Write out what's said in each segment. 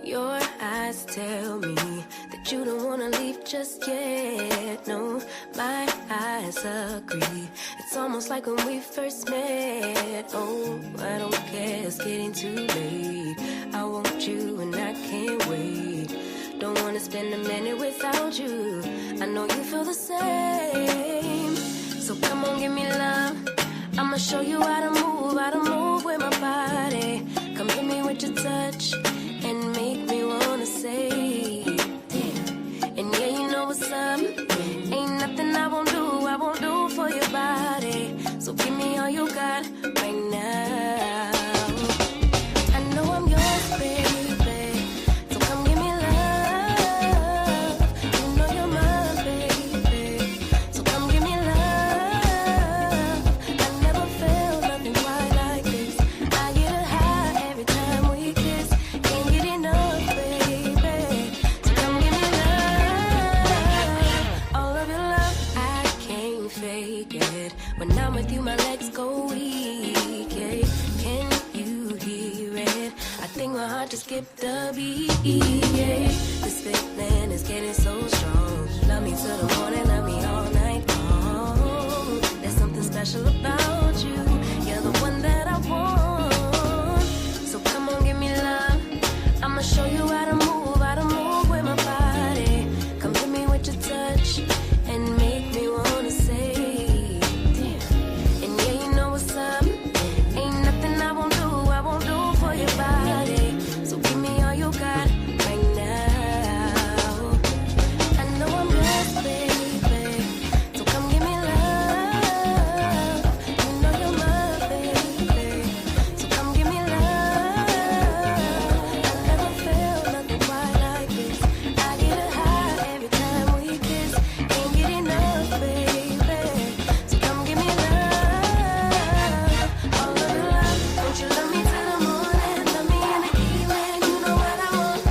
Your eyes tell me that you don't wanna leave just yet. No, my eyes agree. It's almost like when we first met. Oh, I don't care, it's getting too late. I want you and I can't wait. Don't wanna spend a minute without you. I know you feel the same. So come on, give me love. I'ma show you how to move with my body. Come hit me with your touch and make me wanna say, damn. And yeah, you know what's up. Ain't nothing I won't do for your body. So give me all you got right now. I know I'm yours, baby. So come give me love. You know you're mine, baby. So come give me love. I never felt nothing quite like this. I get a high every time we kiss. Can't get enough, baby. So come give me love. All of your love, I can't fake it. When I'm with you, my legs go weak. Yeah. Can you hear it? I think my heart just skipped a beat. Yeah. This feeling is getting so strong. Love me till the morning, love me all night long. There's something special about you. You're the one that I want. So come on, give me love. I'ma show you how to move with my body. Come hit me with your touch and make me wanna say, damn. And yeah, you know what's up. Ain't nothing I won't do for your body. So give me all you got right now. I know I'm yours, baby. So come give me love. You know you're mine, baby. So come give me love. I never felt nothing quite like this. I get a high every time we kiss. Can't get enough, baby. So come give me love. All of your love. Don't you love me till the morning? Love me in the evening. You know what I want.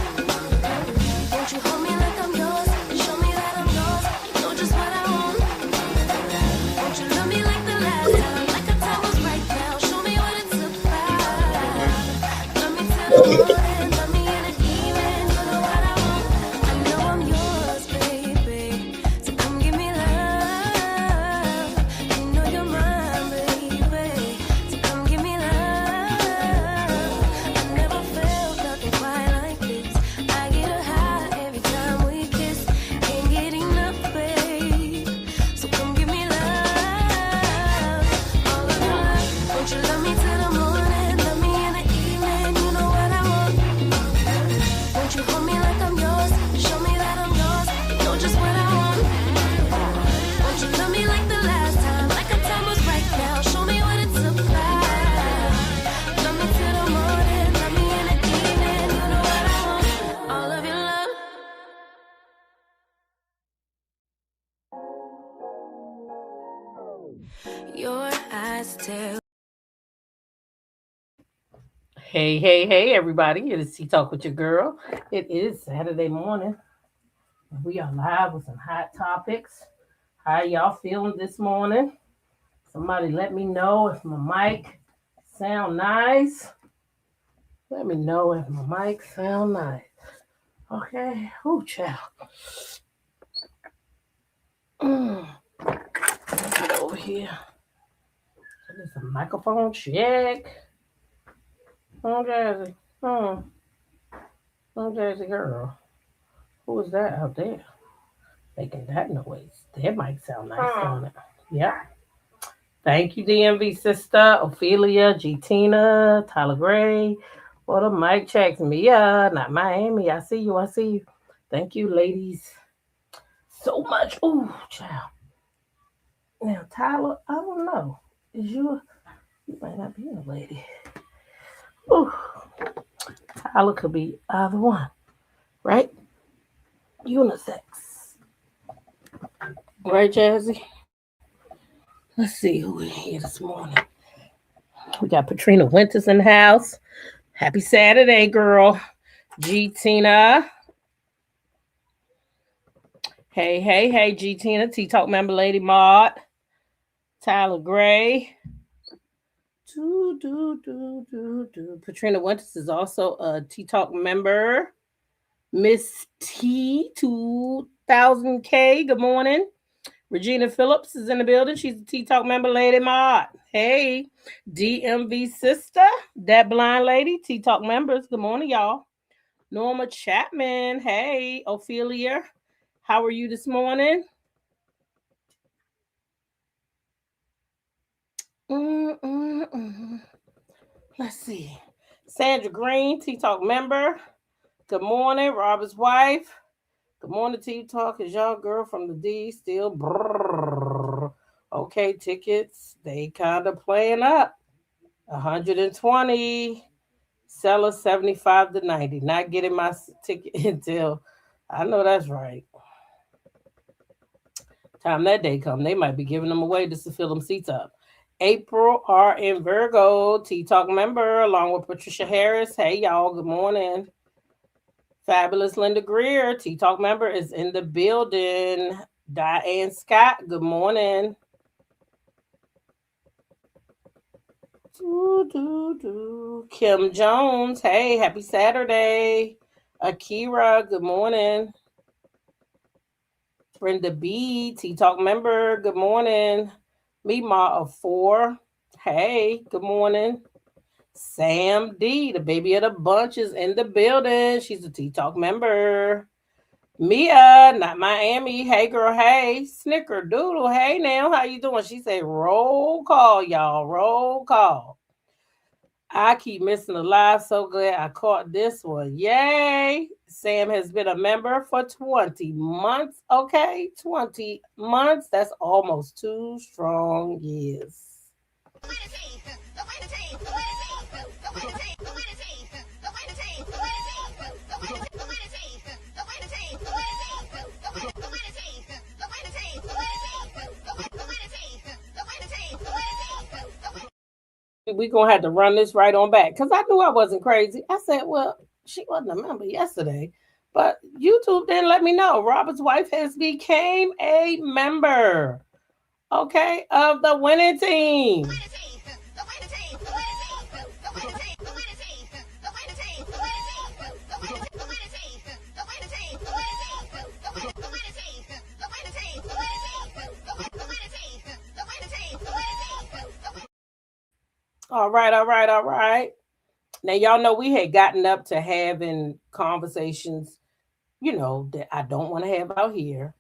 Won't you hold me like I'm yours? Show me that I'm yours. You know just what I want. Won't you love me like the last time? Like the time was right now. Show me what it's about. Love me till the morning. Love me in the evening. You know what I want. I know I'm yours, baby. So come give me love. You know you're mine, baby. So come give me love. I never felt nothing quite like this. I get a high every time we kiss. Can't get enough, babe. So come give me love. All of your love. Won't you love me till the morning? Love me in the evening. You know what I want. Won't you hold me like I'm yours? Show me that I'm yours. You know just what I want. Won't you love me like the last time? Like the time was right now. Show me what it's about. Love me till the morning. Love me in the evening. You know what I want. All of your love. Your eyes tell. Hey, everybody. It is Tea Talk with your girl. It is Saturday morning. We are live with some hot topics. How y'all feeling this morning? Somebody let me know if my mic sound nice. Let me know if my mic sound nice. Okay. Ooh, child. Get over here. There's a microphone check. Oh, Jazzy. Oh, Jazzy girl. Who is that out there making that noise? That might sound nice, don't it? Yeah. Thank you, DMV sister, Ophelia, G Tina, Tyler Gray. What a mic checks. Mia, not Miami. I see you. Thank you, ladies, so much. Ooh, child. Now, Tyler, I don't know. You might not be a lady. Ooh. Tyler could be either one, right? Unisex. Right, Jazzy? Let's see who we here this morning. We got Patrina Winters in the house. Happy Saturday, girl. G Tina. Hey, G Tina. Tea Talk member Lady Maud. Tyler Gray. Katrina Winters is also a T Talk member. Miss T 2000K. Good morning. Regina Phillips is in the building. She's a T Talk member, Lady Maud. Hey, DMV sister, that blind lady, T Talk members. Good morning, y'all. Norma Chapman. Hey, Ophelia. How are you this morning? Mm-mm-mm. Let's see. Sandra Green, T Talk member. Good morning, Robert's wife. Good morning, T Talk. Is y'all girl from the D still? Brrr. Okay, tickets. They kind of playing up. 120. Seller 75 to 90. Not getting my ticket until I know that's right. Time that day come, they might be giving them away just to fill them seats up. April R in Virgo, T Talk member, along with Patricia Harris. Hey y'all, good morning. Fabulous Linda Greer, T Talk member, is in the building. Diane Scott, good morning. Kim Jones, hey, happy Saturday. Akira, good morning. Brenda B, T Talk member, good morning. Mima of four, hey, good morning. Sam D, the baby of the bunch, is in the building. She's a T Talk member. Mia, not Miami. Hey girl, hey. Snickerdoodle, hey now, how you doing? She said, roll call, y'all. Roll call. I keep missing the live. So glad I caught this one. Yay. Sam has been a member for 20 months. Okay, 20 months. That's almost 2 strong years. We gonna have to run this right on back because I knew I wasn't crazy. I said, well, she wasn't a member yesterday, but YouTube didn't let me know. Robert's wife has became a member, okay, of the winning team. All right, all right, all right. Now y'all know we had gotten up to having conversations, that I don't want to have out here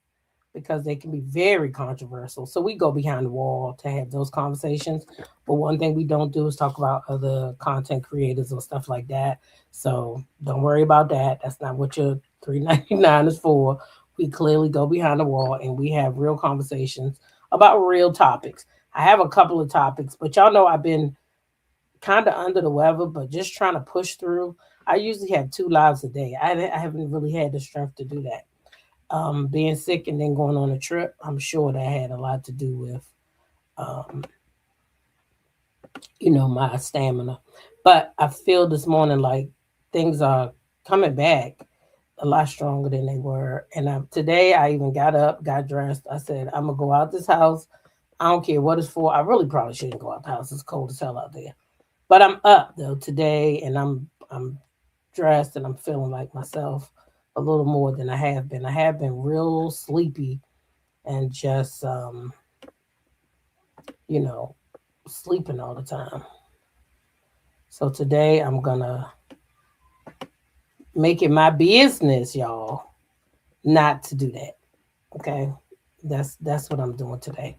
because they can be very controversial. So we go behind the wall to have those conversations. But one thing we don't do is talk about other content creators or stuff like that. So don't worry about that. That's not what your 3.99 is for. We clearly go behind the wall and we have real conversations about real topics. I have a couple of topics, but y'all know I've been kind of under the weather, but just trying to push through. I usually have 2 lives a day. I haven't really had the strength to do that. Being sick and then going on a trip, I'm sure that had a lot to do with, um, my stamina. But I feel this morning like things are coming back a lot stronger than they were. And today I even got up, got dressed. I said, I'm going to go out this house. I don't care what it's for. I really probably shouldn't go out the house. It's cold as hell out there. But I'm up though today and I'm dressed and I'm feeling like myself a little more than I have been. I have been real sleepy and just you know, sleeping all the time. So today I'm gonna make it my business, y'all, not to do that. Okay. That's what I'm doing today.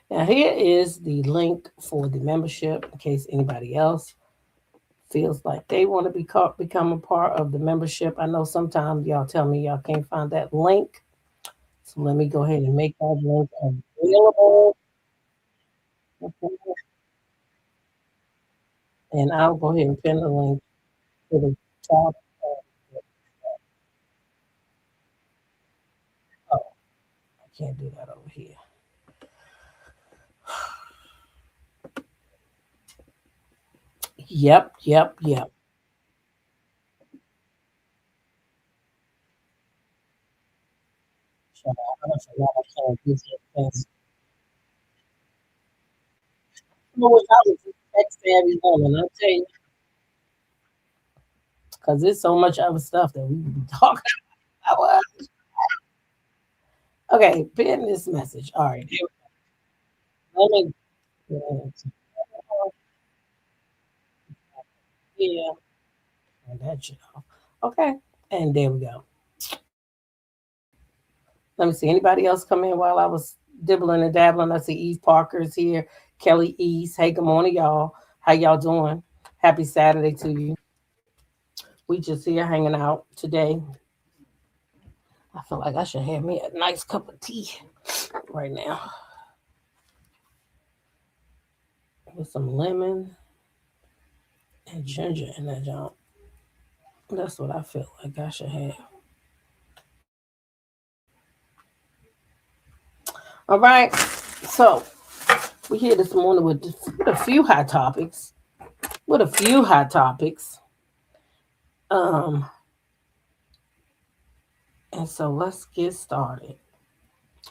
Now here is the link for the membership in case anybody else feels like they want to become a part of the membership. I know sometimes y'all tell me y'all can't find that link. So let me go ahead and make that link available. Okay. And I'll go ahead and pin the link to the top. Oh, I can't do that over here. Yep, yep, yep. Shut up. I forgot I can't do things. tech savvy woman, I'll tell you, because there's so much other stuff that we could be talking about. Okay, pin this message. All right, let me yeah, turn that shit off. Okay, and there we go. Let me see. Anybody else come in while I was dibbling and dabbling? I see Eve Parker's here. Kelly East. Hey, good morning, y'all. How y'all doing? Happy Saturday to you. We just here hanging out today. I feel like I should have me a nice cup of tea right now with some lemon and ginger in that junk. That's what I feel like I should have. All right. So we're here this morning with a few hot topics. With a few hot topics. Um, and so let's get started.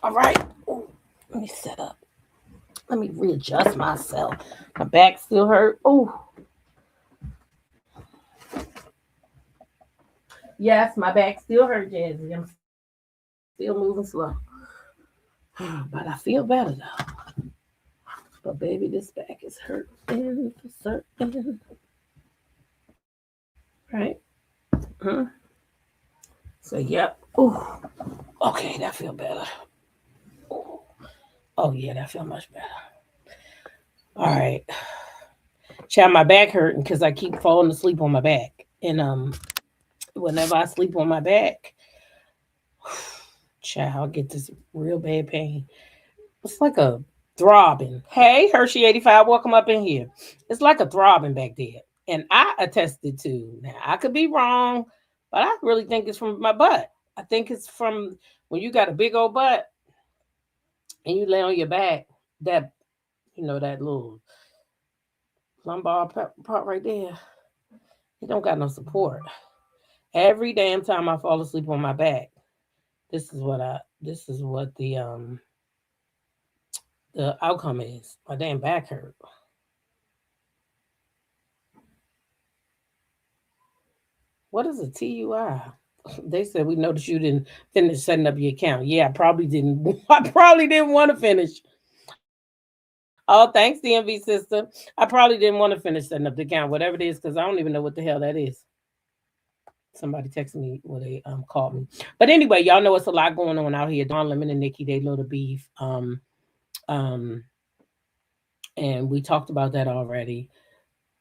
All right. Ooh, let me set up. Let me readjust myself. My back still hurt. Oh, yes, my back still hurt, Jazzy. I'm still moving slow. But I feel better though. But baby, this back is hurting for certain. Right? Huh? So yep. Ooh. Okay, that feel better. Ooh. Oh yeah, that feel much better. All right. Child, my back hurting because I keep falling asleep on my back. And whenever I sleep on my back, child, I get this real bad pain. It's like a throbbing. Hey, Hershey 85, welcome up in here. It's like a throbbing back there. And I attested to. Now, I could be wrong, but I really think it's from my butt. I think it's from when you got a big old butt and you lay on your back, that, that little lumbar part right there, it don't got no support. Every damn time I fall asleep on my back, this is what the outcome is. My damn back hurt. What is a TUI? They said we noticed you didn't finish setting up your account. Yeah, I probably didn't. I probably didn't want to finish. Oh, thanks, DMV sister. I probably didn't want to finish setting up the account, whatever it is, because I don't even know what the hell that is. Somebody texted me, well, they called me. But anyway, y'all know it's a lot going on out here. Dawn Lemon and Nikki, they love the beef. Um, and we talked about that already.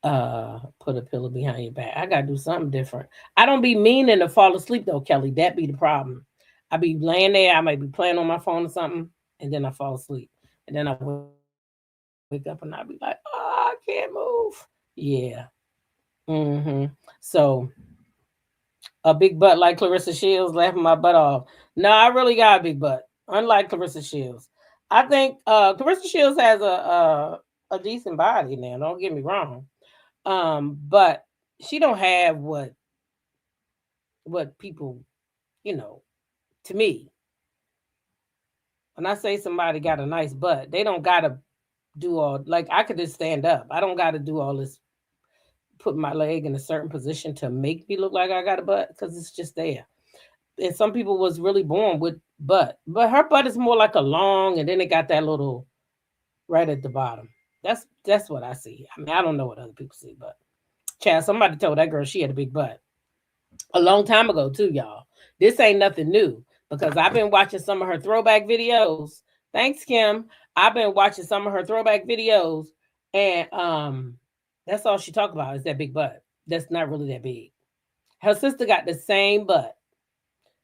Put a pillow behind your back. I gotta do something different. I don't be meaning to fall asleep though, Kelly. That be the problem. I be laying there, I might be playing on my phone or something, and then I fall asleep. And then I wake up and I be like, oh, I can't move. Yeah. So a big butt like Clarissa Shields laughing my butt off. No, I really got a big butt. Unlike Clarissa Shields. I think Clarissa Shields has a decent body now. Don't get me wrong. But she don't have what people, you know, to me, when I say somebody got a nice butt, they don't gotta do all like I could just stand up. I don't gotta do all this put my leg in a certain position to make me look like I got a butt because it's just there. And some people was really born with butt, but her butt is more like a long, and then it got that little right at the bottom. That's what I see. I mean, I don't know what other people see, but child, somebody told that girl she had a big butt a long time ago too, y'all. This ain't nothing new because I've been watching some of her throwback videos. Thanks, Kim. I've been watching some of her throwback videos, and that's all she talk about is that big butt. That's not really that big. Her sister got the same butt.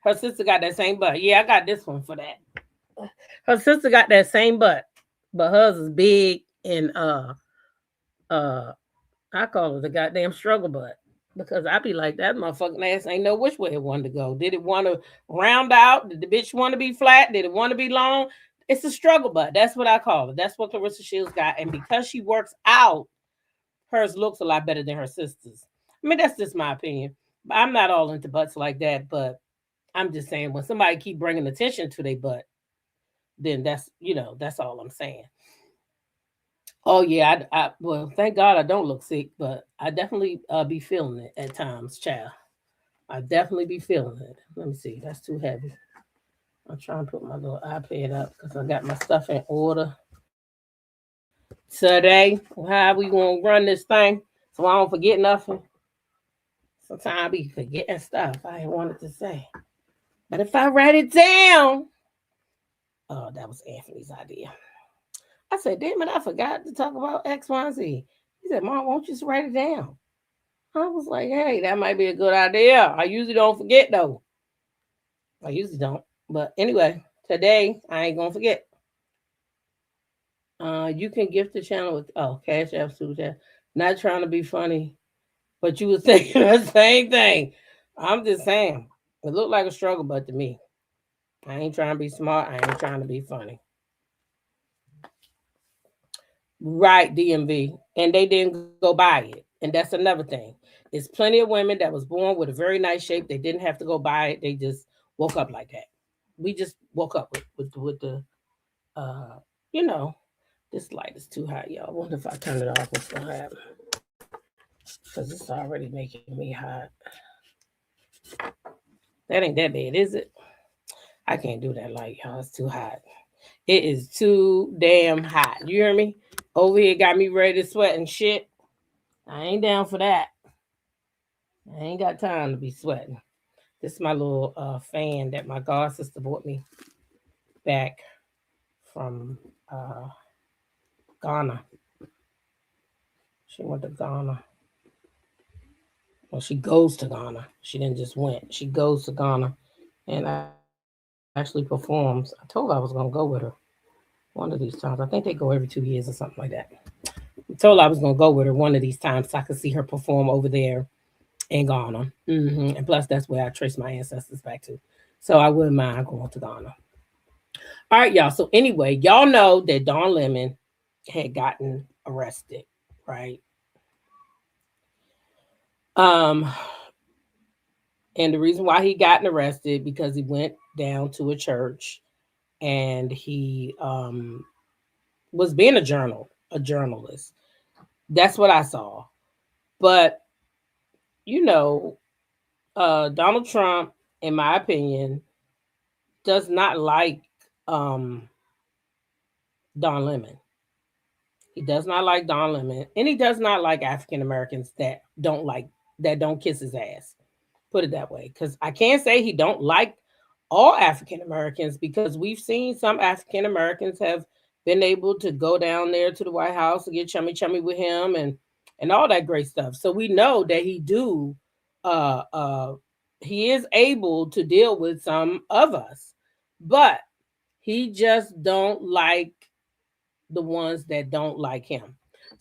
Her sister got that same butt. Yeah, I got this one for that. Her sister got that same butt, but hers is big and uh I call it the goddamn struggle butt because I be like that motherfucking ass ain't know which way it wanted to go. Did it want to round out? Did the bitch want to be flat? Did it want to be long? It's a struggle butt. That's what I call it. That's what Clarissa Shields got, and because she works out, hers looks a lot better than her sister's. I mean, that's just my opinion. I'm not all into butts like that, but I'm just saying when somebody keep bringing attention to their butt, then that's all I'm saying. Oh yeah, well, thank God I don't look sick, but I definitely be feeling it at times, child. I definitely be feeling it. Let me see, that's too heavy. I'm trying to put my little iPad up because I got my stuff in order today. How we gonna run this thing so I don't forget nothing? Sometimes I be forgetting stuff I ain't wanted to say, but if I write it down, oh, that was Anthony's idea. I said, damn it, I forgot to talk about X, Y, and Z. He said, Mom, won't you just write it down? I was like, hey, that might be a good idea. I usually don't forget though. I usually don't. But anyway, today I ain't gonna forget. You can gift the channel with Cash App Super Chat. Not trying to be funny, but you was thinking the same thing. I'm just saying. It looked like a struggle, but to me. I ain't trying to be smart. I ain't trying to be funny. Right, DMV. And they didn't go buy it. And that's another thing. It's plenty of women that was born with a very nice shape. They didn't have to go buy it. They just woke up like that. We just woke up with the uh you know, this light is too hot, y'all. I wonder if I turn it off what's gonna happen. Because it's already making me hot. That ain't that bad, is it? I can't do that light, y'all. It's too hot. It is too damn hot. You hear me? Over here got me ready to sweat and shit. I ain't down for that. I ain't got time to be sweating. This is my little fan that my god sister bought me back from Ghana. She went to Ghana. Well, she goes to Ghana. She didn't just went. She goes to Ghana and actually performs. I told her I was gonna go with her one of these times. I think they go every 2 years or something like that. I told her I was gonna go with her one of these times so I could see her perform over there in Ghana. And plus, that's where I trace my ancestors back to. So I wouldn't mind going to Ghana. All right, y'all. So anyway, y'all know that Don Lemon had gotten arrested, right? Um, and the reason why he gotten arrested because he went down to a church and he was being a journalist. That's what I saw. But you know, Donald Trump, in my opinion, does not like um, Don Lemon. He does not like Don Lemon, and he does not like African Americans that don't kiss his ass. Put it that way, because I can't say he don't like all African Americans because we've seen some African Americans have been able to go down there to the White House and get chummy chummy with him and all that great stuff. So we know that uh uh he is able to deal with some of us, but he just don't like the ones that don't like him.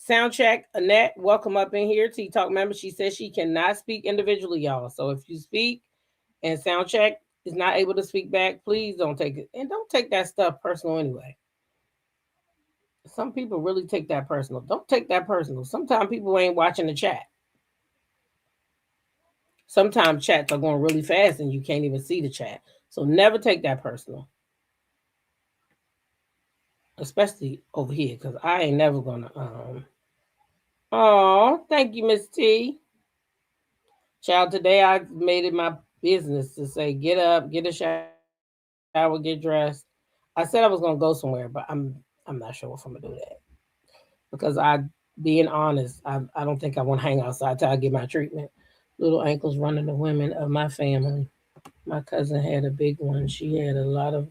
Soundcheck, Annette, welcome up in here. T Talk member. She says she cannot speak individually, y'all. So if you speak and Soundcheck is not able to speak back, please don't take it. And don't take that stuff personal anyway. Some people really take that personal. Don't take that personal. Sometimes people ain't watching the chat. Sometimes chats are going really fast and you can't even see the chat. So never take that personal. Especially over here, because I ain't never gonna Oh, thank you, Miss T. Child, today I made it my business to say get up, get a shower, get dressed. I said I was gonna go somewhere, but I'm not sure if I'm gonna do that. Because being honest, I don't think I want to hang outside till I get my treatment. Little ankles running the women of my family. My cousin had a big one. She had a lot of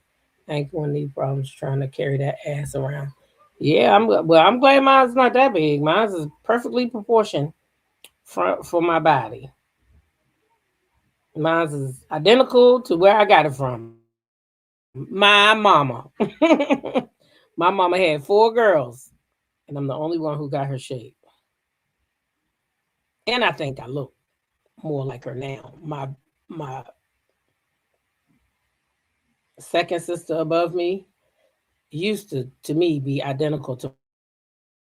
ankle and knee problems trying to carry that ass around. Yeah, I'm glad mine's not that big. Mine's is perfectly proportioned for my body. Mine's is identical to where I got it from. My mama. My mama had 4 girls, and I'm the only one who got her shape. And I think I look more like her now. My second sister above me used to me be identical to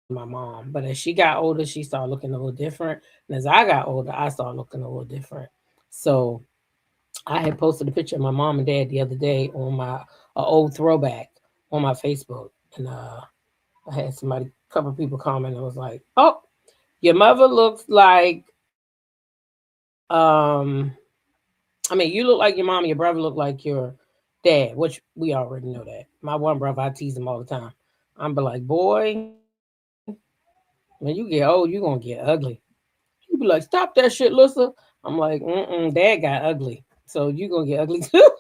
my mom, but as she got older, she started looking a little different. And as I got older, I started looking a little different. So I had posted a picture of my mom and dad the other day on my old throwback on my Facebook, and I had somebody, a couple of people comment and was like, "Oh, your mother looks like, I mean, you look like your mom, your brother look like your dad," which we already know that. My one brother, I tease him all the time. I'm be like, "Boy, when you get old, you gonna get ugly." He be like, "Stop that shit, Lissa." I'm like, "Mm-mm, dad got ugly, so you gonna get ugly too."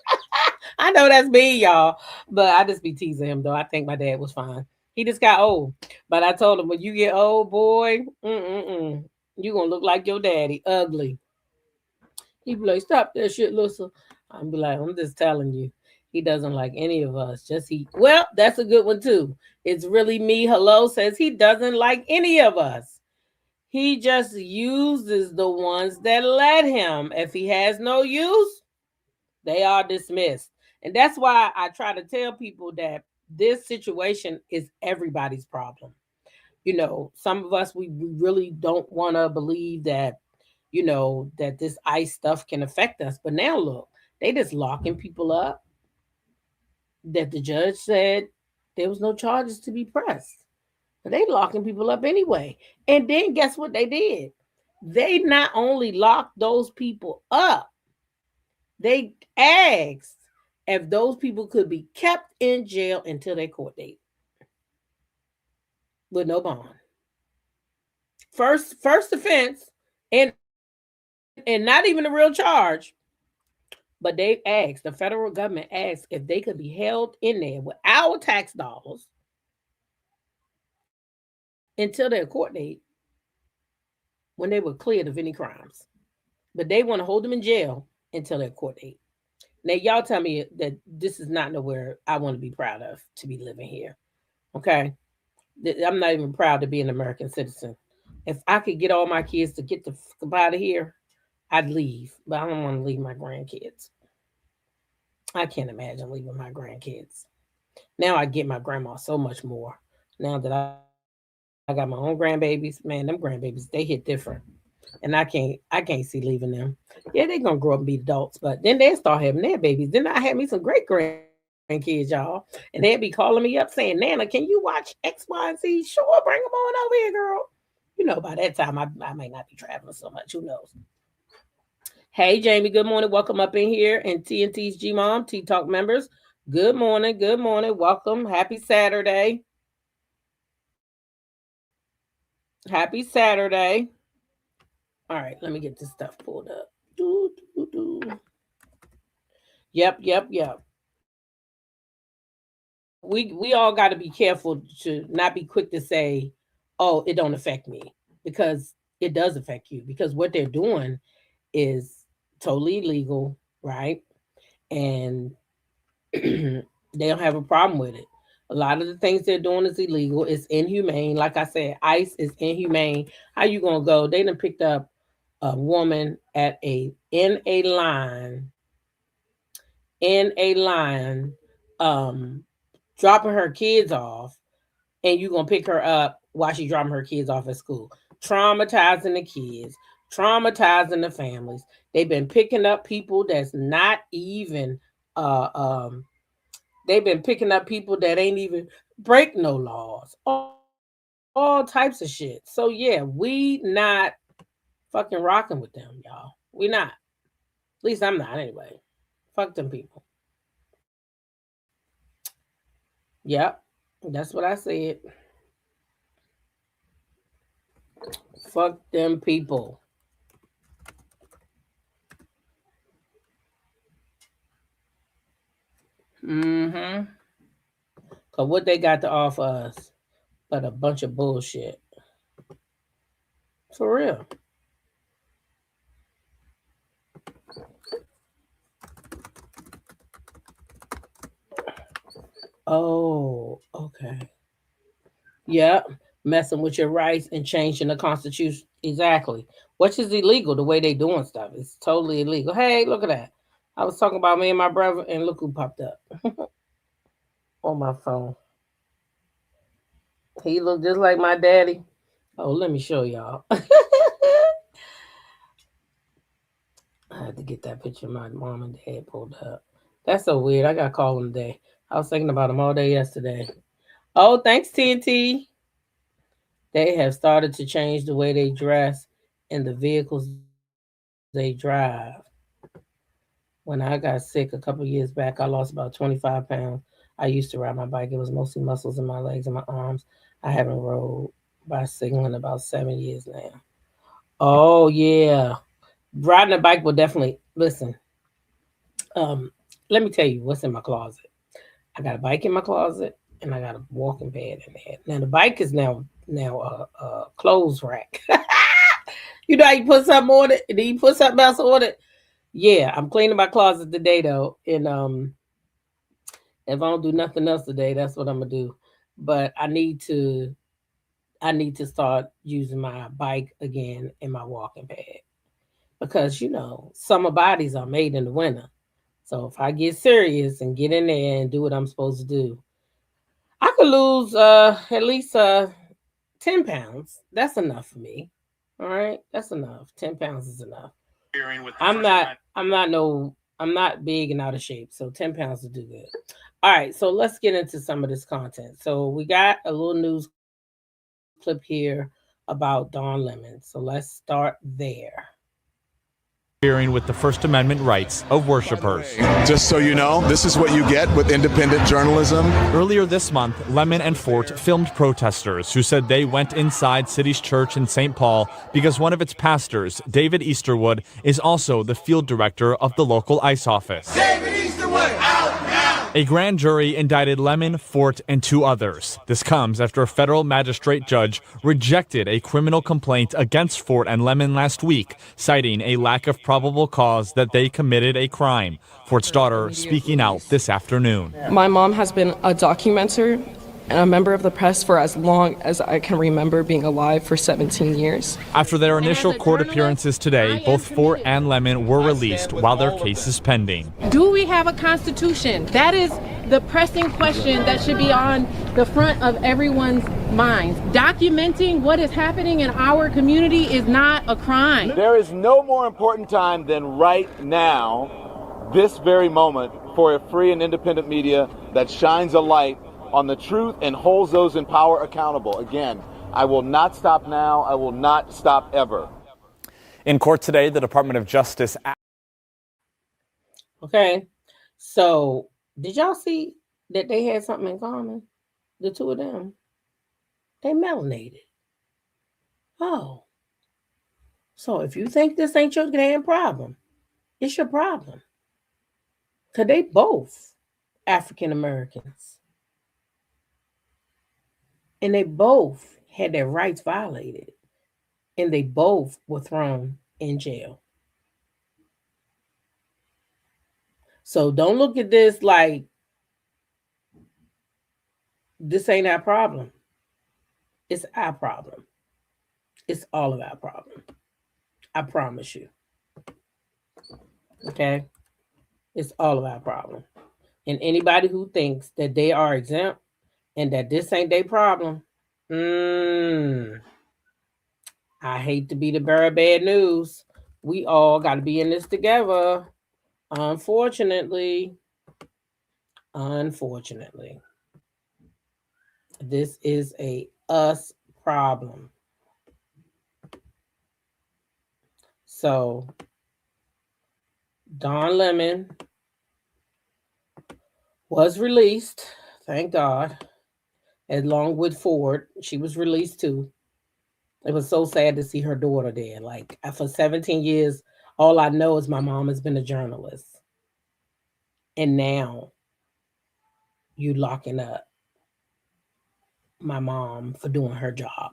I know that's me, y'all, but I just be teasing him though. I think my dad was fine. He just got old, but I told him when you get old, boy, you gonna look like your daddy, ugly. He be like, "Stop that shit, Lissa." I'm be like, "I'm just telling you." He doesn't like any of us. Just he. Well, that's a good one too. It's really me. Hello says he doesn't like any of us. He just uses the ones that let him. If he has no use, they are dismissed. And that's why I try to tell people that this situation is everybody's problem. You know, some of us, we really don't want to believe that, that this ICE stuff can affect us. But now look, they just locking people up that the judge said there was no charges to be pressed. But they locking people up anyway. And then guess what they did? They not only locked those people up, they asked if those people could be kept in jail until their court date with no bond. First offense, and not even a real charge, but they asked, the federal government asked if they could be held in there with our tax dollars until their court date when they were cleared of any crimes. But they want to hold them in jail until their court date. Now, y'all tell me that this is not nowhere I want to be proud of to be living here. Okay. I'm not even proud to be an American citizen. If I could get all my kids to get the fuck out of here, I'd leave. But I don't want to leave my grandkids. I can't imagine leaving my grandkids. Now I get my grandma so much more. Now that I got my own grandbabies, man, them grandbabies, they hit different. And I can't see leaving them. Yeah, they gonna grow up and be adults, but then they start having their babies. Then I had me some great grandkids, y'all, and they'd be calling me up saying, "Nana, can you watch X, Y, and Z? Sure, bring them on over here, girl." By that time, I might not be traveling so much. Who knows? Hey, Jamie. Good morning. Welcome up in here, and TNT's G Mom T Talk members. Good morning. Good morning. Welcome. Happy Saturday. Happy Saturday. All right, let me get this stuff pulled up. Do, do, do. Yep. We all got to be careful to not be quick to say, "Oh, it don't affect me," because it does affect you. Because what they're doing is totally illegal, right? And they don't have a problem with it. A lot of the things they're doing is illegal. It's inhumane. Like I said, ICE is inhumane. How you gonna go? They done picked up a woman at a in a line in a line, um, dropping her kids off, and you gonna pick her up while she's dropping her kids off at school, traumatizing the kids, traumatizing the families. They've been picking up people that's not even uh um they've been picking up people that ain't even break no laws, all types of shit. So yeah, we not fucking rocking with them, y'all. We not. At least I'm not anyway. Fuck them people. Yep, that's what I said. Fuck them people. Mm-hmm. Cause what they got to offer us but a bunch of bullshit. For real. Oh, okay. Yep. Messing with your rights and changing the constitution. Exactly. Which is illegal the way they doing stuff. It's totally illegal. Hey, look at that. I was talking about me and my brother, and look who popped up on my phone. He looked just like my daddy. Oh, let me show y'all. I had to get that picture of my mom and dad pulled up. That's so weird. I got to call him today. I was thinking about him all day yesterday. Oh, thanks, TNT. They have started to change the way they dress and the vehicles they drive. When I got sick a couple years back, I lost about 25 pounds. I used to ride my bike. It was mostly muscles in my legs and my arms. I haven't rode bicycle in about 7 years now. Oh yeah, riding a bike will definitely listen. Um, Let me tell you what's in my closet. I got a bike in my closet and I got a walking pad in there. Now the bike is now a clothes rack. You know how you put something on it and then you put something else on it. Yeah, I'm cleaning my closet today though, and if I don't do nothing else today, that's what I'm gonna do. But I need to start using my bike again and my walking pad because summer bodies are made in the winter. So if I get serious and get in there and do what I'm supposed to do, I could lose at least 10 pounds. That's enough for me. All right, that's enough. 10 pounds is enough. I'm not big and out of shape, so 10 pounds will do good. All right, so let's get into some of this content. So we got a little news clip here about Dawn Lemon. So let's start there. Interfering with the First Amendment rights of worshipers. Just so you know, this is what you get with independent journalism. Earlier this month, Lemon and Fort filmed protesters who said they went inside City's church in St. Paul because one of its pastors, David Easterwood, is also the field director of the local ICE office. David Easterwood, out now! A grand jury indicted Lemon, Fort, and 2 others. This comes after a federal magistrate judge rejected a criminal complaint against Fort and Lemon last week, citing a lack of probable cause that they committed a crime. Fort's daughter speaking out this afternoon. My mom has been a documenter and a member of the press for as long as I can remember, being alive for 17 years. After their initial court appearances today, both Fort and Lemon were released while their case is pending. Do we have a constitution? That is the pressing question that should be on the front of everyone's minds. Documenting what is happening in our community is not a crime. There is no more important time than right now, this very moment, for a free and independent media that shines a light on the truth and holds those in power accountable. Again, I will not stop now. I will not stop ever. In court today, the Department of Justice. Okay, so did y'all see that they had something in common? The two of them, they melanated. Oh, so if you think this ain't your damn problem, it's your problem. Cause they both African Americans. And they both had their rights violated. And they both were thrown in jail. So don't look at this like this ain't our problem. It's our problem. It's all of our problem. I promise you. Okay? It's all of our problem. And anybody who thinks that they are exempt and that this ain't their problem, I hate to be the bearer of bad news. We all got to be in this together. Unfortunately, this is a us problem. So, Dawn Lemon was released, thank God, along with Ford. She was released too. It was so sad to see her daughter there. Like, for 17 years, all I know is my mom has been a journalist. And now you locking up my mom for doing her job.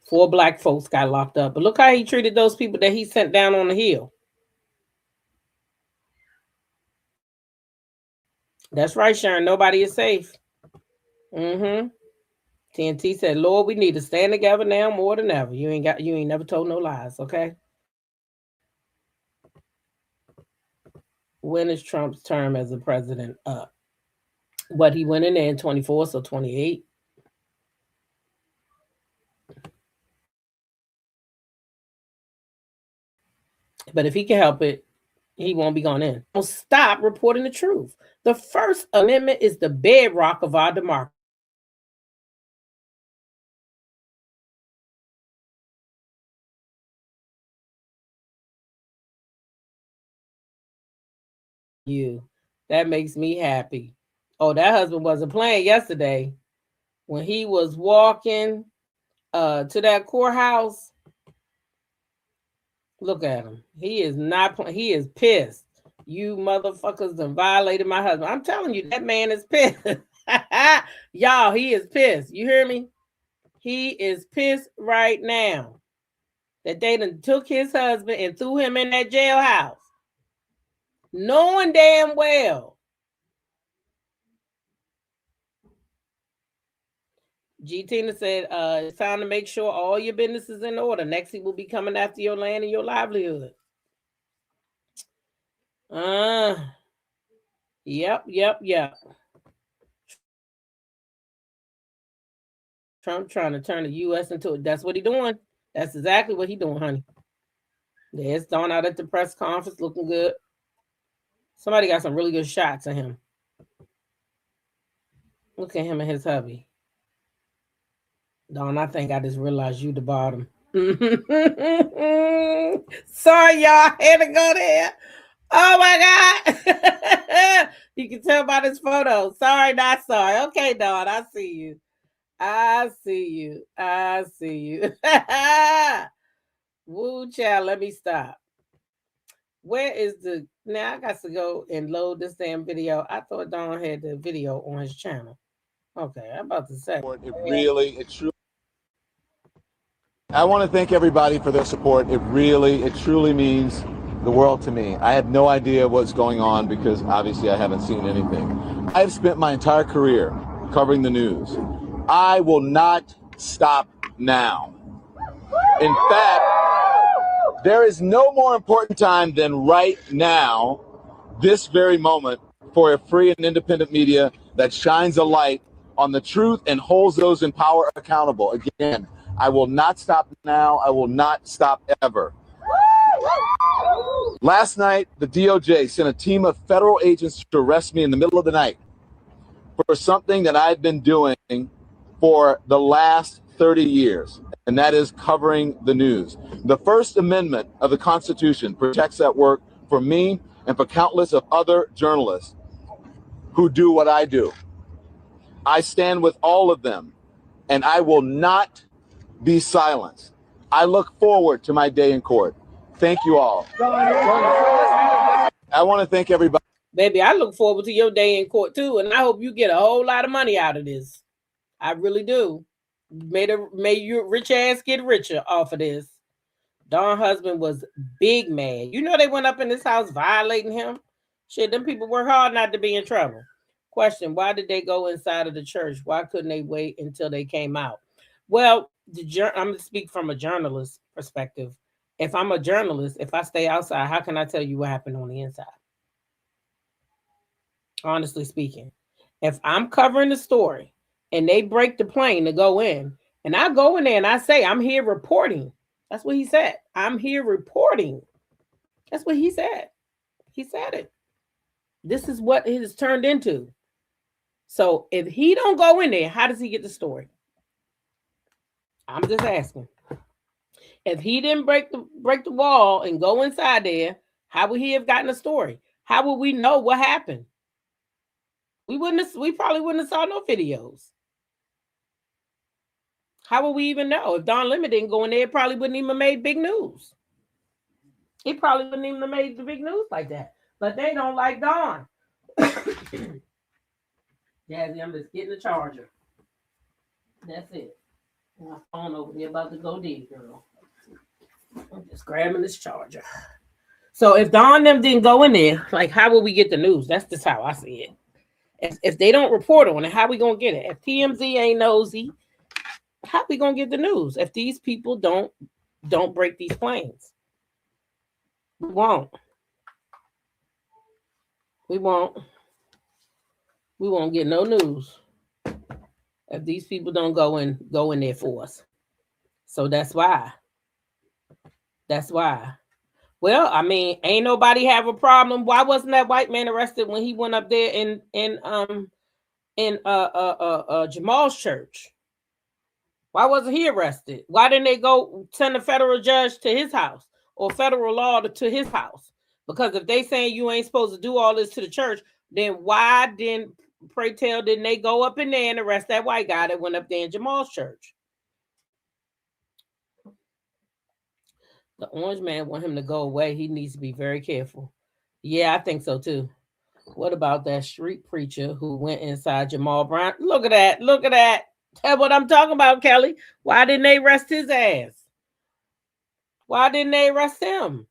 4 black folks got locked up. But look how he treated those people that he sent down on the hill. That's right, Sharon. Nobody is safe. TNT said, Lord, we need to stand together now more than ever. You ain't never told no lies, okay? When is Trump's term as a president up? What, he went in there in 24, so 28. But if he can help it, He won't be gone in. Don't stop reporting the truth. The First Amendment is the bedrock of our democracy. That makes me happy. Oh, that husband wasn't playing yesterday when he was walking to that courthouse. Look at him. He is not playing. He is pissed. You motherfuckers done violated my husband. I'm telling you, that man is pissed. Y'all, he is pissed. You hear me? He is pissed right now that they done took his husband and threw him in that jailhouse, knowing damn well. G. Tina said, it's time to make sure all your business is in order. Next, he will be coming after your land and your livelihood. Yep. Trump trying to turn the U.S. into it. That's what he doing. That's exactly what he doing, honey. There's Dawn out at the press conference looking good. Somebody got some really good shots of him. Look at him and his hubby. Dawn, I think I just realized you the bottom. Sorry, y'all. I had to go there. Oh, my God. You can tell by this photo. Sorry, not sorry. Okay, Dawn, I see you. Woo, child, let me stop. Where is the... Now, I got to go and load this damn video. I thought Dawn had the video on his channel. Okay, I'm about to say. I want to thank everybody for their support. It truly means the world to me. I had no idea what's going on because obviously I haven't seen anything. I've spent my entire career covering the news. I will not stop now. In fact, there is no more important time than right now, this very moment, for a free and independent media that shines a light on the truth and holds those in power accountable. Again, I will not stop now. I will not stop ever. Last night, the DOJ sent a team of federal agents to arrest me in the middle of the night for something that I've been doing for the last 30 years, and that is covering the news. The First Amendment of the Constitution protects that work for me and for countless of other journalists who do what I do. I stand with all of them, and I will not be silenced. I look forward to my day in court. Thank you all. I want to thank everybody. Baby, I look forward to your day in court too, and I hope you get a whole lot of money out of this. I really do. May your rich ass get richer off of this. Dawn's husband was big mad. You know they went up in this house violating him. Shit, them people work hard not to be in trouble. Question, why did they go inside of the church? Why couldn't they wait until they came out? Well, I'm going to speak from a journalist perspective. If I'm a journalist, if I stay outside, how can I tell you what happened on the inside? Honestly speaking, if I'm covering the story and they break the plane to go in, and I go in there and I say, I'm here reporting. That's what he said. I'm here reporting. That's what he said. He said it. This is what it has turned into. So if he don't go in there, how does he get the story? I'm just asking. If he didn't break the wall and go inside there, how would he have gotten a story? How would we know what happened? We probably wouldn't have saw no videos. How would we even know? If Don Lemon didn't go in there, it probably wouldn't even have made big news. He probably wouldn't even have made the big news like that. But they don't like Don. Jazzy, I'm just getting the charger. That's it. My phone over there about to go dead, girl. I'm just grabbing this charger. So if Don them didn't go in there, like how would we get the news? That's just how I see it. If they don't report on it, how we gonna get it? If TMZ ain't nosy, how we gonna get the news? If these people don't break these planes, we won't. We won't get no news if these people don't go in there for us. So that's why. Well, I mean, ain't nobody have a problem. Why wasn't that white man arrested when he went up there in Jamal's church? Why wasn't he arrested? Why didn't they go send a federal judge to his house or federal law to his house? Because if they saying you ain't supposed to do all this to the church, then why didn't they go up in there and arrest that white guy that went up there in Jamal's church? The orange man want him to go away. He needs to be very careful. Yeah, I think so too. What about that street preacher who went inside Jamal Brown? Look at that. Look at that. That's what I'm talking about, Kelly. Why didn't they arrest his ass? Why didn't they arrest him?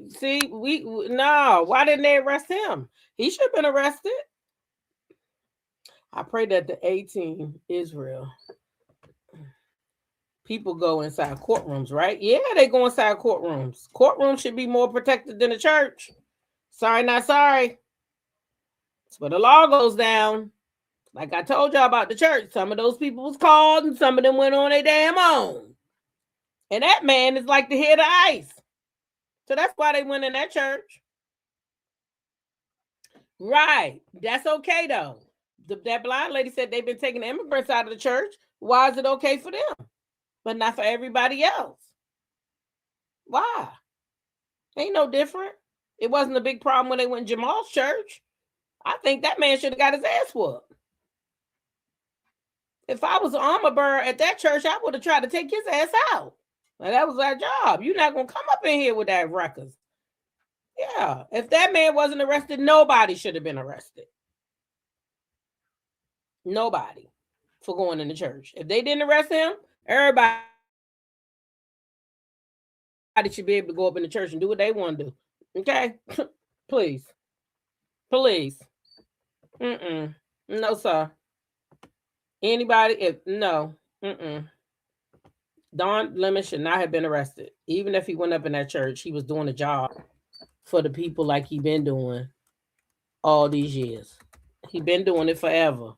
See, why didn't they arrest him? He should have been arrested. I pray that the A-team, Israel, people go inside courtrooms, right? Yeah, they go inside courtrooms. Courtrooms should be more protected than the church. Sorry, not sorry. That's where the law goes down. Like I told y'all about the church, some of those people was called and some of them went on their damn own. And that man is like the head of ICE. So that's why they went in that church. Right. That's okay, though. That blind lady said they've been taking the immigrants out of the church. Why is it okay for them, but not for everybody else? Why? Ain't no different. It wasn't a big problem when they went in Jamal's church. I think that man should have got his ass whooped. If I was an armor bearer at that church, I would have tried to take his ass out. Now, that was our job. You're not going to come up in here with that records. Yeah. If that man wasn't arrested, nobody should have been arrested. Nobody for going in the church. If they didn't arrest him, everybody should be able to go up in the church and do what they want to do. Okay? Please. Please. No, sir. Anybody, no. Don Lemon should not have been arrested. Even if he went up in that church, he was doing a job for the people like he been doing all these years. He been doing it forever.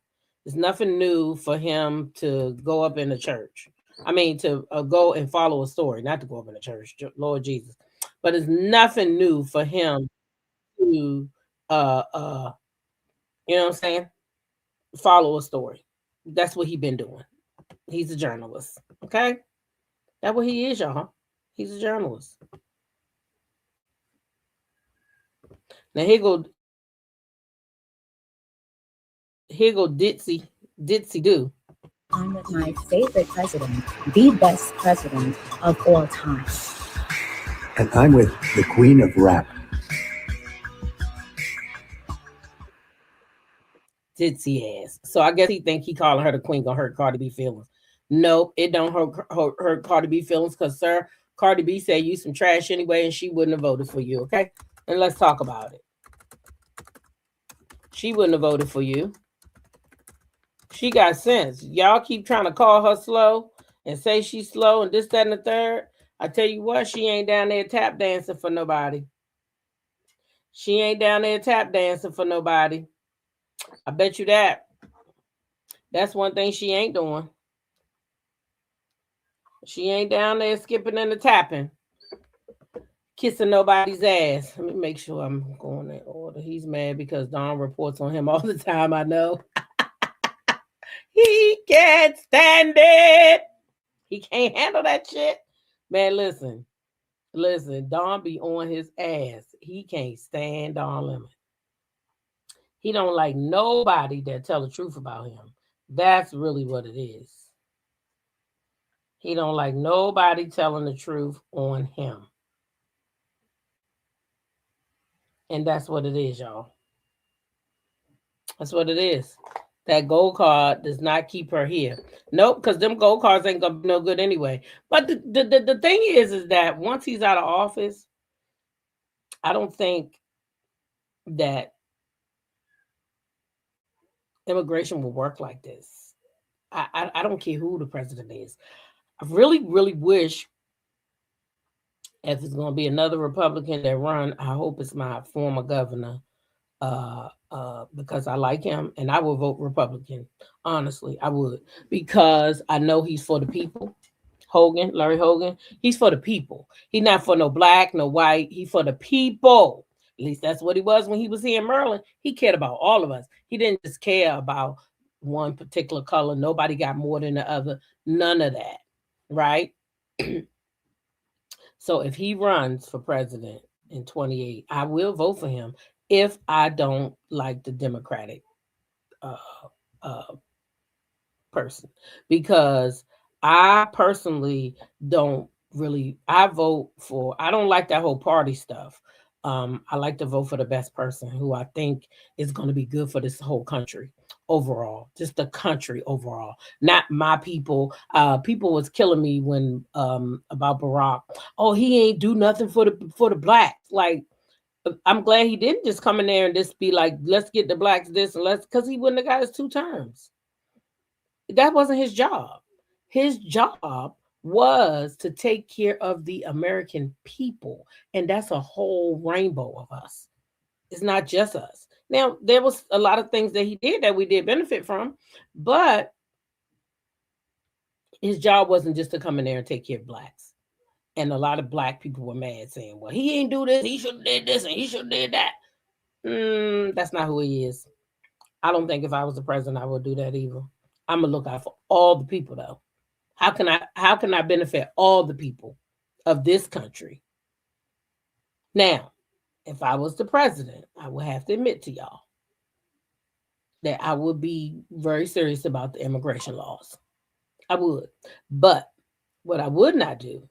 It's nothing new for him to go up in the church. I mean, to go and follow a story, not to go up in the church, Lord Jesus. But it's nothing new for him to, you know what I'm saying? Follow a story. That's what he been doing. He's a journalist. Okay? That's what he is, y'all. He's a journalist. Now here go Ditsy Do. I'm with my favorite president, the best president of all time. And I'm with the queen of rap. Ditsy ass. So I guess he think he calling her the queen gonna hurt Cardi B feelings. Nope, it don't hurt Cardi B feelings because, sir, Cardi B said you some trash anyway and she wouldn't have voted for you, okay? And let's talk about it. She wouldn't have voted for you. She got sense. Y'all keep trying to call her slow and say she's slow and this, that, and the third. I tell you what, she ain't down there tap dancing for nobody. She ain't down there tap dancing for nobody. I bet you that. That's one thing she ain't doing. She ain't down there skipping and the tapping, kissing nobody's ass. Let me make sure I'm going in order. He's mad because Don reports on him all the time, I know. He can't stand it. He can't handle that shit. Man, listen. Don be on his ass. He can't stand Don Lemon. He don't like nobody that tell the truth about him. That's really what it is. He don't like nobody telling the truth on him. And that's what it is, y'all. That's what it is. That gold card does not keep her here. Nope, because them gold cards ain't gonna be no good anyway. But the thing is that once he's out of office, I don't think that immigration will work like this. I don't care who the president is. I really, really wish if it's going to be another Republican that run, I hope it's my former governor, because I like him and I would vote Republican. Honestly, I would, because I know he's for the people. Larry Hogan, he's for the people. He's not for no black, no white. He's for the people. At least that's what he was when he was here in Maryland. He cared about all of us. He didn't just care about one particular color. Nobody got more than the other. None of that, right? So if he runs for president in 28, I will vote for him if I don't like the Democratic person, because I personally don't really, I don't like that whole party stuff. I like to vote for the best person who I think is going to be good for this whole country overall, just the country overall, not my people. People was killing me when about Barack. Oh, he ain't do nothing for the blacks. Like, I'm glad he didn't just come in there and just be like, let's get the blacks this and let's, because he wouldn't have got his 2 terms. That wasn't his job. His job was to take care of the American people. And that's a whole rainbow of us. It's not just us. Now, there was a lot of things that he did that we did benefit from, but his job wasn't just to come in there and take care of blacks. And a lot of black people were mad saying, well, he ain't do this. He should have did this and he should have did that. That's not who he is. I don't think if I was the president, I would do that either. I'm going to look out for all the people, though. How can I benefit all the people of this country? Now, if I was the president, I would have to admit to y'all that I would be very serious about the immigration laws. I would. But what I would not do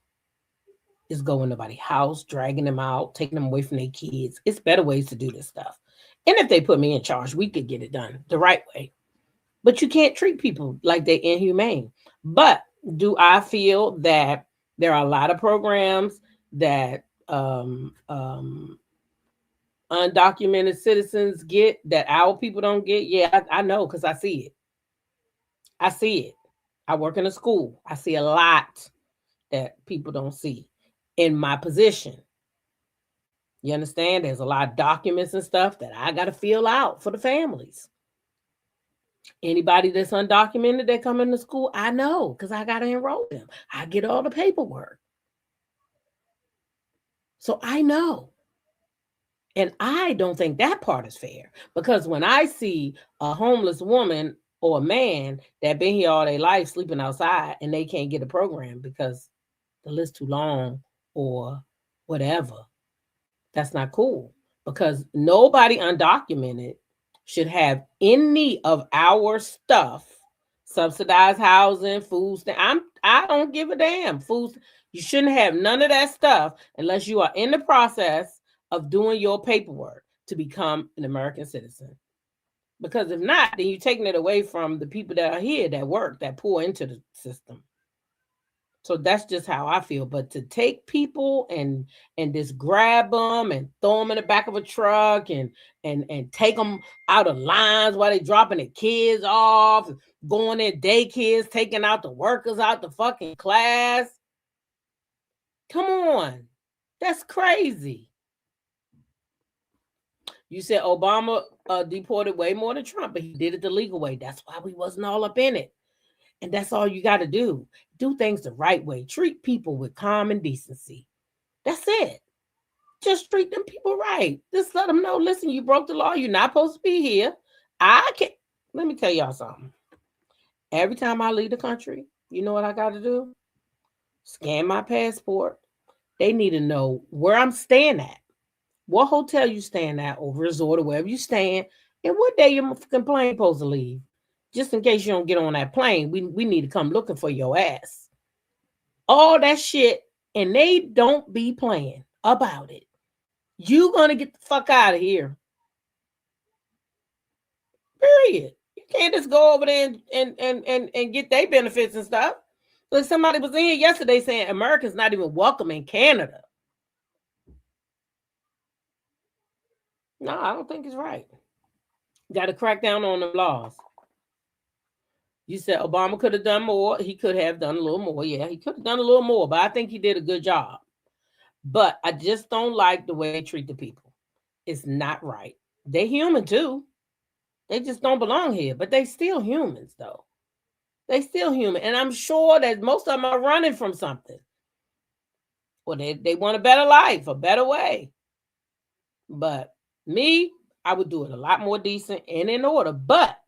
is go in nobody's house, dragging them out, taking them away from their kids. It's better ways to do this stuff. And if they put me in charge, we could get it done the right way. But you can't treat people like they're inhumane. But do I feel that there are a lot of programs that undocumented citizens get that our people don't get? Yeah, I know, because I see it. I see it. I work in a school. I see a lot that people don't see in my position. You understand? There's a lot of documents and stuff that I got to fill out for the families. Anybody that's undocumented that come into school, I know, because I got to enroll them. I get all the paperwork. So I know. And I don't think that part is fair, because when I see a homeless woman or a man that been here all their life sleeping outside and they can't get a program because the list too long or whatever, that's not cool, because nobody undocumented should have any of our stuff, subsidized housing, food stamp. I don't give a damn. You shouldn't have none of that stuff unless you are in the process of doing your paperwork to become an American citizen. Because if not, then you're taking it away from the people that are here, that work, that pour into the system. So that's just how I feel. But to take people and just grab them and throw them in the back of a truck and take them out of lines while they dropping the kids off, going in daycares, taking out the workers out the fucking class. Come on. That's crazy. You said Obama deported way more than Trump, but he did it the legal way. That's why we wasn't all up in it. And that's all you got to do. Do things the right way. Treat people with common decency. That's it. Just treat them people right. Just let them know, listen, you broke the law. You're not supposed to be here. Let me tell y'all something. Every time I leave the country, you know what I got to do? Scan my passport. They need to know where I'm staying at, what hotel you staying at, or resort, or wherever you staying, and what day your plane supposed to leave. Just in case you don't get on that plane, we need to come looking for your ass. All that shit, and they don't be playing about it. You gonna get the fuck out of here. Period. You can't just go over there and get their benefits and stuff. Like somebody was in here yesterday saying America's not even welcome in Canada. No, I don't think it's right. Got to crack down on the laws. You said Obama could have done more. He could have done a little more. Yeah, he could have done a little more, but I think he did a good job. But I just don't like the way they treat the people. It's not right. They're human too. They just don't belong here, but they still humans though. They still human. And I'm sure that most of them are running from something. Well, they want a better life, a better way. But me, I would do it a lot more decent and in order, but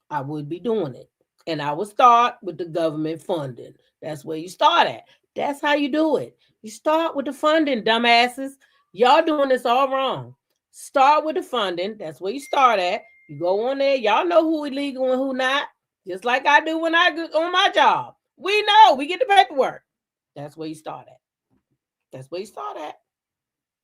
I would be doing it. And I would start with the government funding. That's where you start at. That's how you do it. You start with the funding, dumbasses. Y'all doing this all wrong. Start with the funding. That's where you start at. You go on there. Y'all know who illegal and who not. Just like I do when I go on my job. We know. We get the paperwork. That's where you start at. That's where you start at.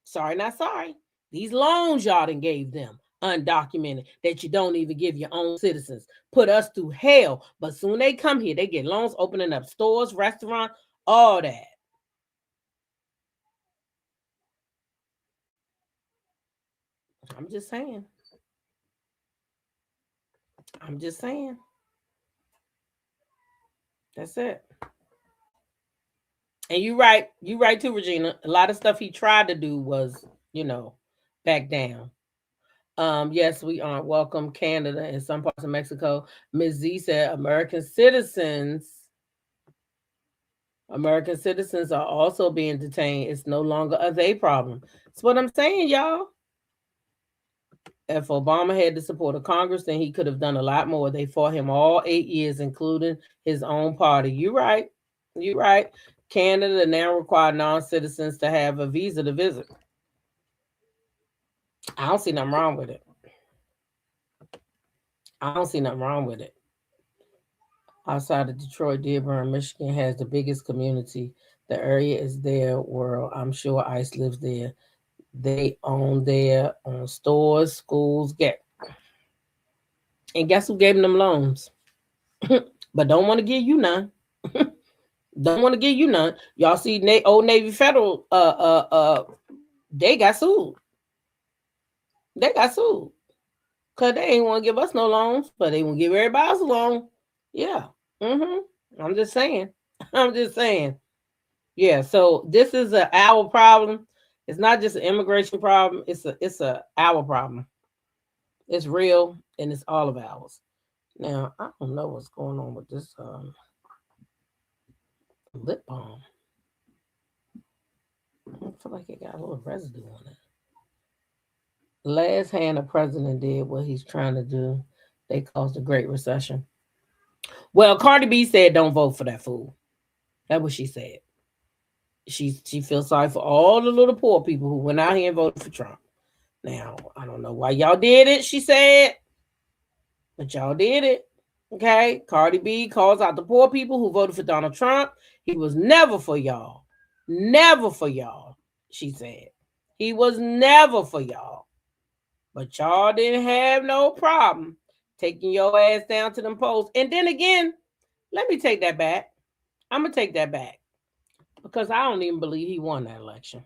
Sorry, not sorry. These loans y'all done gave them, undocumented, that you don't even give your own citizens. Put us through hell. But soon they come here, they get loans, opening up stores, restaurants, all that. I'm just saying. I'm just saying. That's it. And you're right. You're right too, Regina. A lot of stuff he tried to do was, back down. Yes, we aren't welcome. Canada and some parts of Mexico. Ms. Z said American citizens are also being detained. It's no longer a they problem. That's what I'm saying, y'all. If Obama had the support of Congress, then he could have done a lot more. They fought him all 8 years, including his own party. You're right. You're right. Canada now require non-citizens to have a visa to visit. I don't see nothing wrong with it. I don't see nothing wrong with it. Outside of Detroit, Dearborn, Michigan has the biggest community. The area is their world. I'm sure ICE lives there. They own their own stores, schools, and guess who gave them loans? But don't want to give you none. Don't want to give you none. Y'all see Old Navy Federal, they got sued. They got sued. Because they ain't want to give us no loans, but they want to give everybody else a loan. Yeah. I'm just saying. I'm just saying. Yeah, so this is our problem. It's not just an immigration problem. It's a our problem. It's real, and it's all of ours. Now, I don't know what's going on with this lip balm. I feel like it got a little residue on it. Last hand the president did what he's trying to do. They caused a great recession. Well, Cardi B said don't vote for that fool. That's what she said. She feels sorry for all the little poor people who went out here and voted for Trump. Now, I don't know why y'all did it, she said. But y'all did it. Okay? Cardi B calls out the poor people who voted for Donald Trump. He was never for y'all. Never for y'all, she said. He was never for y'all. But y'all didn't have no problem taking your ass down to them polls. And then again, let me take that back. I'm going to take that back. Because I don't even believe he won that election.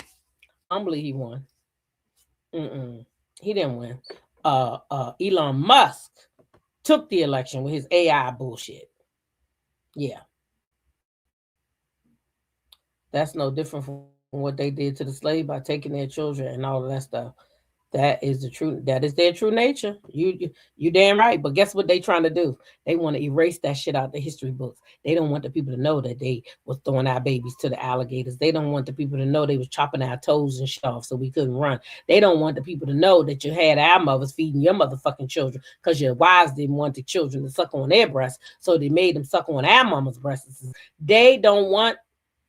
I don't believe he won. He didn't win. Elon Musk took the election with his AI bullshit. Yeah. That's no different from what they did to the slave by taking their children and all of that stuff. That is the truth. That is their true nature. You damn right. But guess what they trying to do? They want to erase that shit out the history books. They don't want the people to know that they was throwing our babies to the alligators. They don't want the people to know they was chopping our toes and shit off so we couldn't run. They don't want the people to know that you had our mothers feeding your motherfucking children because your wives didn't want the children to suck on their breasts, so they made them suck on our mama's breasts. They don't want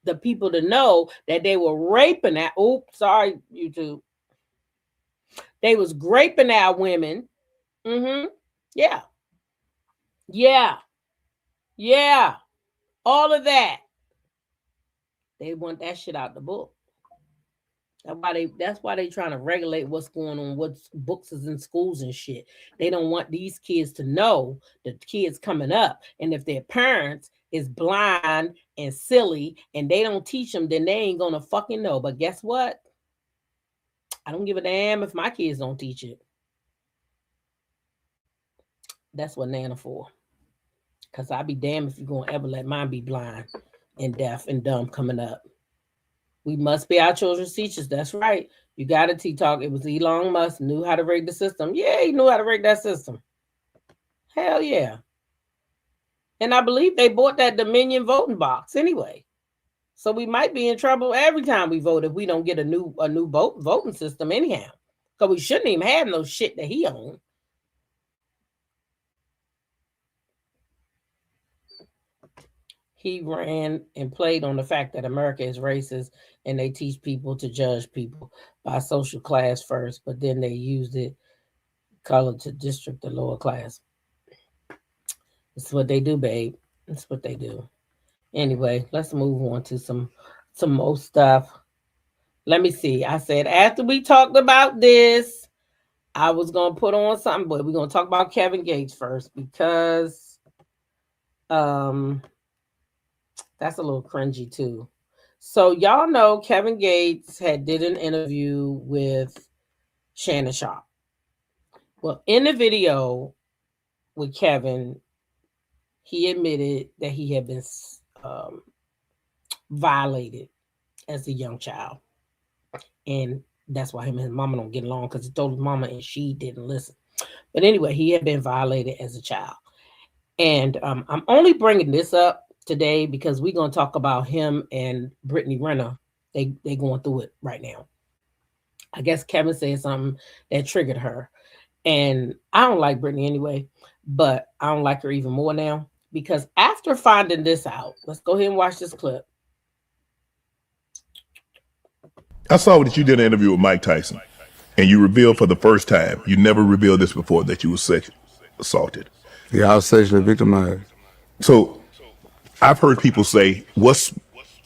the people to know that they were raping that. Oops, sorry, YouTube. They was raping our women. Yeah. All of that. They want that shit out the book. That's why they trying to regulate what's going on, what books is in schools and shit. They don't want these kids to know the kids coming up. And if their parents is blind and silly and they don't teach them, then they ain't gonna fucking know. But guess what? I don't give a damn if my kids don't teach it. That's what Nana for. Because I'd be damned if you're going to ever let mine be blind and deaf and dumb coming up. We must be our children's teachers. That's right. You got a T-Talk. It was Elon Musk knew how to rig the system. Yeah, he knew how to rig that system. Hell yeah. And I believe they bought that Dominion voting box anyway. So we might be in trouble every time we vote if we don't get a new voting system anyhow. Because we shouldn't even have no shit that he owned. He ran and played on the fact that America is racist and they teach people to judge people by social class first, but then they used it color to district the lower class. It's what they do, babe. It's what they do. Anyway, let's move on to some more stuff. Let me see. I said after we talked about this, I was going to put on something, but we're going to talk about Kevin Gates first because that's a little cringy too. So y'all know Kevin Gates did an interview with Shannon Sharp. Well, in the video with Kevin, he admitted that he had been violated as a young child. And that's why him and his mama don't get along, because he told his mama and she didn't listen. But anyway, he had been violated as a child. And I'm only bringing this up today because we're going to talk about him and Brittany Renner. They going through it right now. I guess Kevin said something that triggered her. And I don't like Brittany anyway, but I don't like her even more now. Because after finding this out, let's go ahead and watch this clip. I saw that you did an interview with Mike Tyson, and you revealed for the first time, you never revealed this before, that you were sexually assaulted. Yeah, I was sexually victimized. So I've heard people say, what's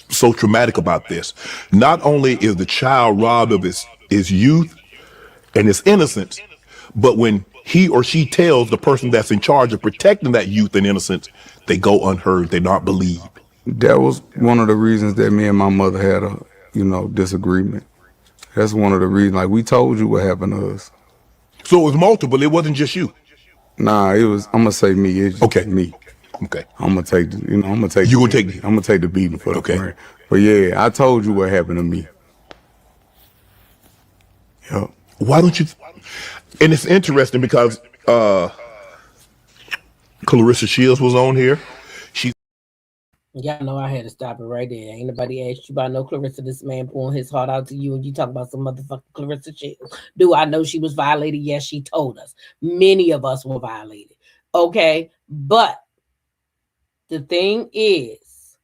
so traumatic about this? Not only is the child robbed of his youth and his innocence, but when he or she tells the person that's in charge of protecting that youth and innocence, they go unheard, they're not believed. That was one of the reasons that me and my mother had a disagreement. That's one of the reasons. Like, we told you what happened to us. So it was multiple. It wasn't just you. Nah, it was. I'm gonna say me. It's okay. Me. Okay. I'm gonna take. I'm gonna take. You gonna take? I'm gonna take the beating for the friend. But yeah, I told you what happened to me. Yeah. Why don't you? And it's interesting because Claressa Shields was on here. Y'all know I had to stop it right there. Ain't nobody asked you about no Claressa. This man pouring his heart out to you, and you talk about some motherfucking Claressa Shields. Do I know she was violated? Yes, she told us. Many of us were violated. Okay, but the thing is,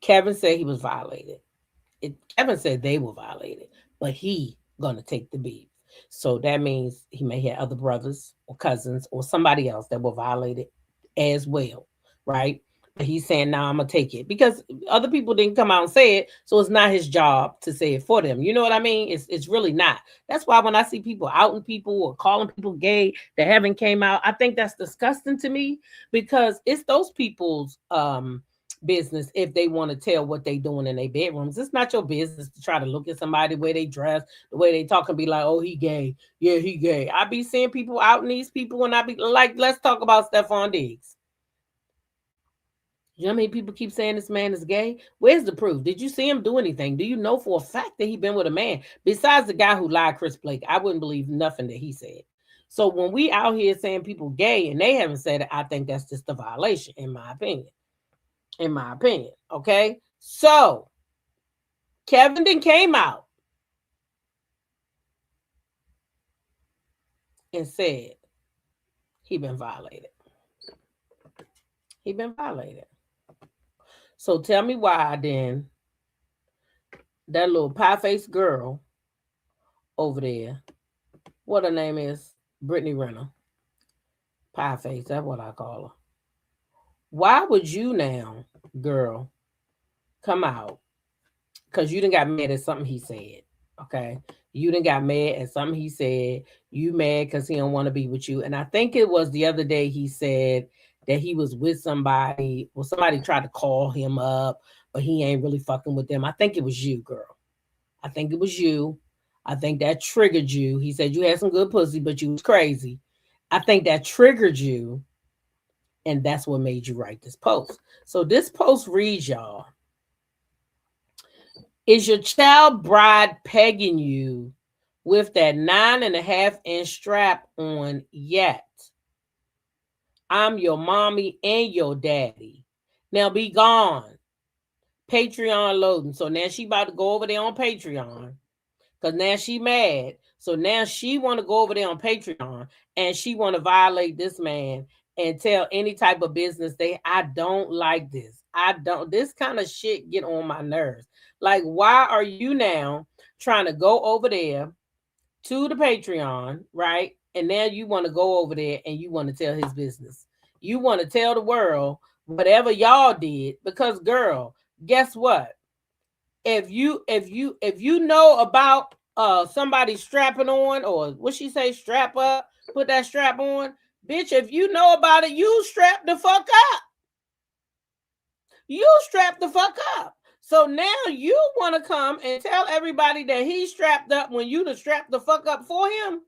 Kevin said he was violated. Kevin said they were violated, but he gonna take the beat. So that means he may have other brothers or cousins or somebody else that were violated as well. Right? But he's saying, now I'm going to take it because other people didn't come out and say it. So it's not his job to say it for them. You know what I mean? It's really not. That's why when I see people outing people or calling people gay that haven't came out, I think that's disgusting to me because it's those people's business if they want to tell what they doing in their bedrooms. It's not your business to try to look at somebody the way they dress, the way they talk and be like, oh, he gay. Yeah, he gay. I be seeing people outing these people and I be like, let's talk about Stephon Diggs. You know how many people keep saying this man is gay? Where's the proof? Did you see him do anything? Do you know for a fact that he been with a man? Besides the guy who lied, Chris Blake, I wouldn't believe nothing that he said. So when we out here saying people gay and they haven't said it, I think that's just a violation, in my opinion. In my opinion, okay? So Kevin then came out and said he been violated. He been violated. So tell me why then that little pie-faced girl over there, what her name is, Brittany Renner, pie-face, that's what I call her. Why would you now, girl, come out? Because you done got mad at something he said, okay? You done got mad at something he said. You mad because he don't want to be with you. And I think it was the other day he said that he was with somebody, or somebody tried to call him up, but he ain't really fucking with them. I think it was you, girl. I think it was you. I think that triggered you. He said you had some good pussy, but you was crazy. I think that triggered you, and that's what made you write this post. So this post reads, y'all, is your child bride pegging you with that 9.5-inch strap on yet? I'm your mommy and your daddy. Now be gone. Patreon loading. So now she about to go over there on Patreon. Because now she mad. So now she want to go over there on Patreon and she want to violate this man and tell any type of business I don't like this. This kind of shit get on my nerves. Like, why are you now trying to go over there to the Patreon, right? And now you want to go over there and you want to tell his business. You want to tell the world whatever y'all did, because girl, guess what? If you know about somebody strapping on, or what she say, strap up, put that strap on, bitch, if you know about it, you strap the fuck up. You strap the fuck up. So now you want to come and tell everybody that he's strapped up when you to strap the fuck up for him?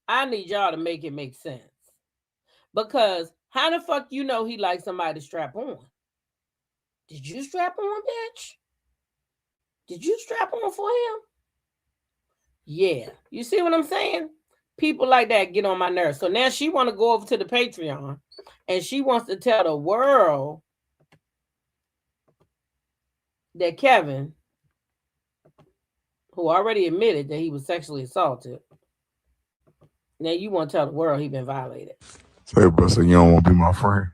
I need y'all to make it make sense. Because how the fuck you know he likes somebody to strap on? Did you strap on, bitch? Did you strap on for him? Yeah. You see what I'm saying? People like that get on my nerves. So now she want to go over to the Patreon and she wants to tell the world that Kevin, who already admitted that he was sexually assaulted, now you want to tell the world he been violated. Say, bro, so you don't want to be my friend.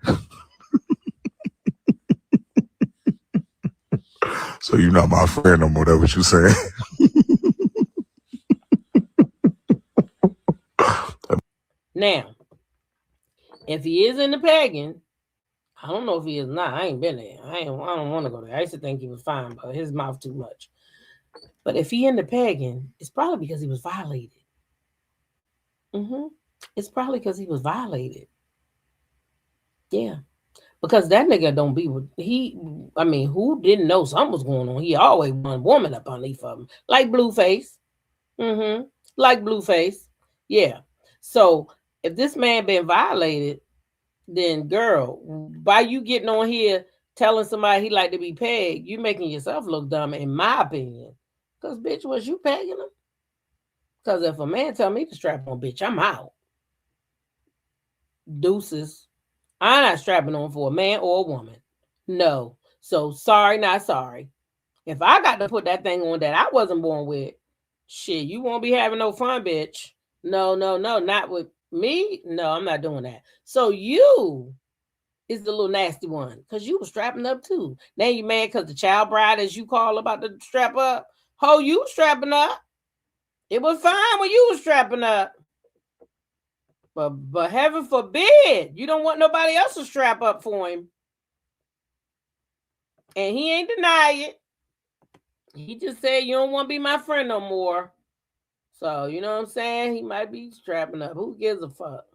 So you're not my friend no more. That's what you saying. Now, if he is in the pagan, I don't know if he is not. I ain't been there. I don't want to go there. I used to think he was fine, but his mouth too much. But if he in the pagan, it's probably because he was violated. It's probably because he was violated. Yeah. Because that nigga don't be with who didn't know something was going on? He always one woman up underneath of him. Like Blueface. Like Blueface. Yeah. So if this man been violated, then girl, by you getting on here telling somebody he like to be pegged, you making yourself look dumb, in my opinion. Because bitch, was you pegging him? Because if a man tell me to strap on, bitch, I'm out. Deuces. I'm not strapping on for a man or a woman. No. So sorry, not sorry. If I got to put that thing on that I wasn't born with, shit, you won't be having no fun, bitch. No, not with me. No, I'm not doing that. So you is the little nasty one because you was strapping up too. Now you mad because the child bride, as you call, about to strap up. Ho, you strapping up. It was fine when you was strapping up. But heaven forbid, you don't want nobody else to strap up for him. And he ain't deny it. He just said, you don't want to be my friend no more. So, you know what I'm saying? He might be strapping up. Who gives a fuck?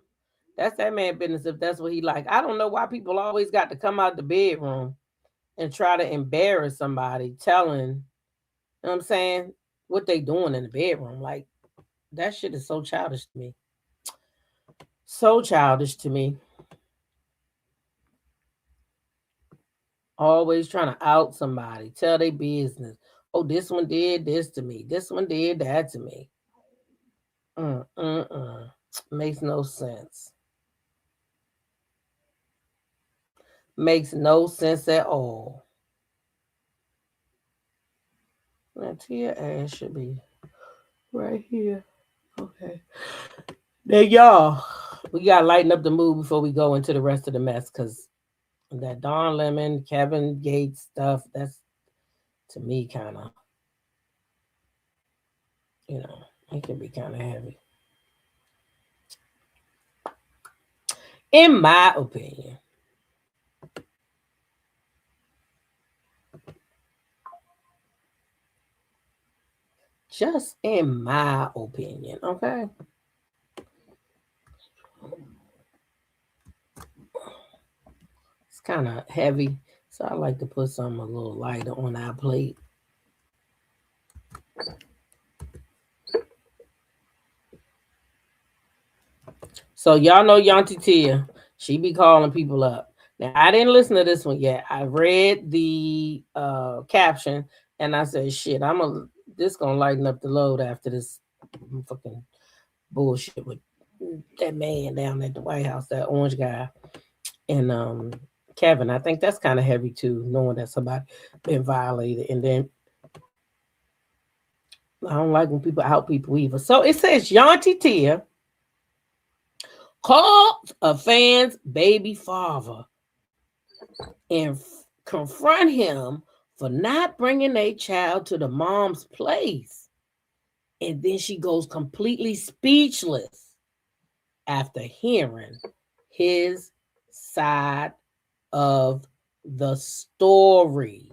That's that man business if that's what he like. I don't know why people always got to come out the bedroom and try to embarrass somebody telling, you know what I'm saying, what they doing in the bedroom. Like, that shit is so childish to me. So childish to me. Always trying to out somebody, tell their business. Oh, this one did this to me. This one did that to me. Makes no sense. Makes no sense at all. Now, Tia ass should be right here. Okay. Now, y'all, we got to lighten up the mood before we go into the rest of the mess, because that Don Lemon, Kevin Gates stuff, that's, to me, kind of, it can be kind of heavy. In my opinion. Just in my opinion, okay? It's kind of heavy, so I like to put something a little lighter on our plate. So y'all know Yanti Tia, she be calling people up. Now, I didn't listen to this one yet. I read the caption, and I said, shit, this gonna lighten up the load after this fucking bullshit with that man down at the White House, that orange guy, and Kevin. I think that's kind of heavy too, knowing that somebody been violated, and then I don't like when people out people either. So it says Yanti Tia called a fan's baby father and confront him for not bringing a child to the mom's place. And then she goes completely speechless after hearing his side of the story.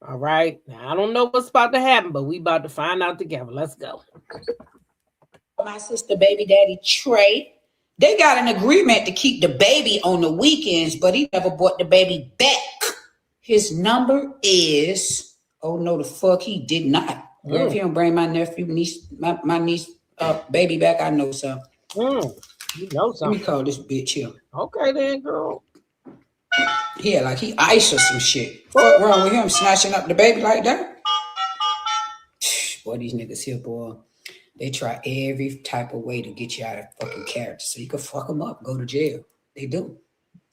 All right. Now, I don't know what's about to happen, but we about to find out together. Let's go. My sister, baby daddy, Trey. They got an agreement to keep the baby on the weekends, but he never brought the baby back. His number is, oh no, the fuck he did not. Girl, if he don't bring my nephew, niece, my niece, baby back, I know something. You know something. Let me call this bitch here. Okay then, girl. Yeah, like he ice or some shit. What's wrong with him snatching up the baby like that? Boy, these niggas here, boy. They try every type of way to get you out of fucking character so you can fuck them up, go to jail. They do.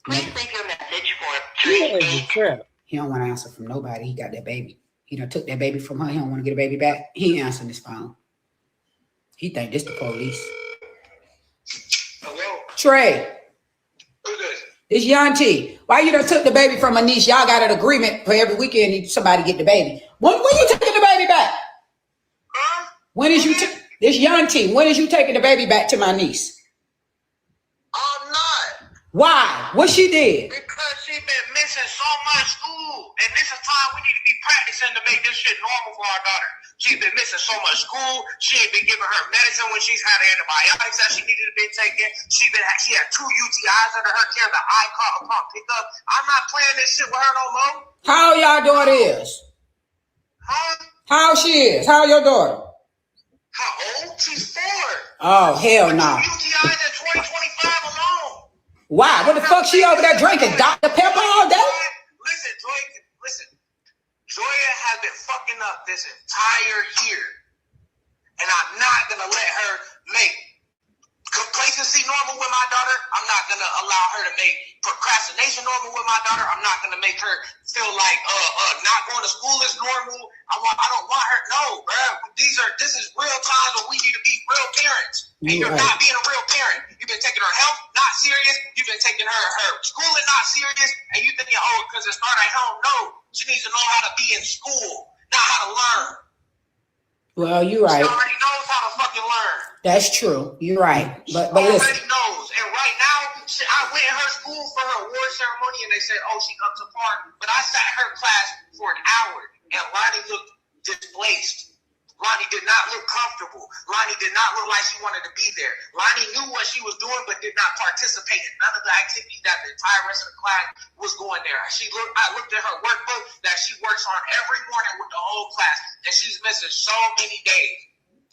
Please leave your message for He don't want to answer from nobody. He got that baby. He done took that baby from her. He don't want to get a baby back. He ain't answering his phone. He think this the police. Hello? Trey. Who's this? It's Yanti. Why you done took the baby from a niece? Y'all got an agreement for every weekend somebody get the baby. When you taking the baby back? Huh? When is you this Yanti? When is you taking the baby back to my niece? I'm not. Why? What she did? Because she been missing so much school. And this is time we need to be practicing to make this shit normal for our daughter. She's been missing so much school. She ain't been giving her medicine when she's had antibiotics that she needed to be taken. She had 2 UTIs under her care that I can't pick up. I'm not playing this shit with her no more. How y'all daughter is? Huh? How she is? How your daughter? How old? She's 4. Oh, hell no. 2 UTIs in 2025 alone. Why? What the fuck she over there drinking Dr. Pepper all day? Listen, Joya has been fucking up this entire year. And I'm not going to let her make complacency normal with my daughter. I'm not going to allow her to make procrastination normal with my daughter. I'm not going to make her feel like not going to school is normal. I don't want her. No, bro. This is real times when we need to be real parents. And you're not being a real parent. You've been taking her health not serious. You've been taking her schooling not serious. And you thinking, oh, because it started at home. No, she needs to know how to be in school, not how to learn. Well, you're right. She already knows how to fucking learn. That's true. You're right. But She listen. already knows. And right now, I went in her school for her award ceremony, and they said, oh, she up to par. But I sat in her class for an hour, and Lonnie looked displaced. Lonnie did not look comfortable. Lonnie did not look like she wanted to be there. Lonnie knew what she was doing, but did not participate in none of the activities that the entire rest of the class was going there. I looked at her workbook that she works on every morning with the whole class, and she's missing so many days.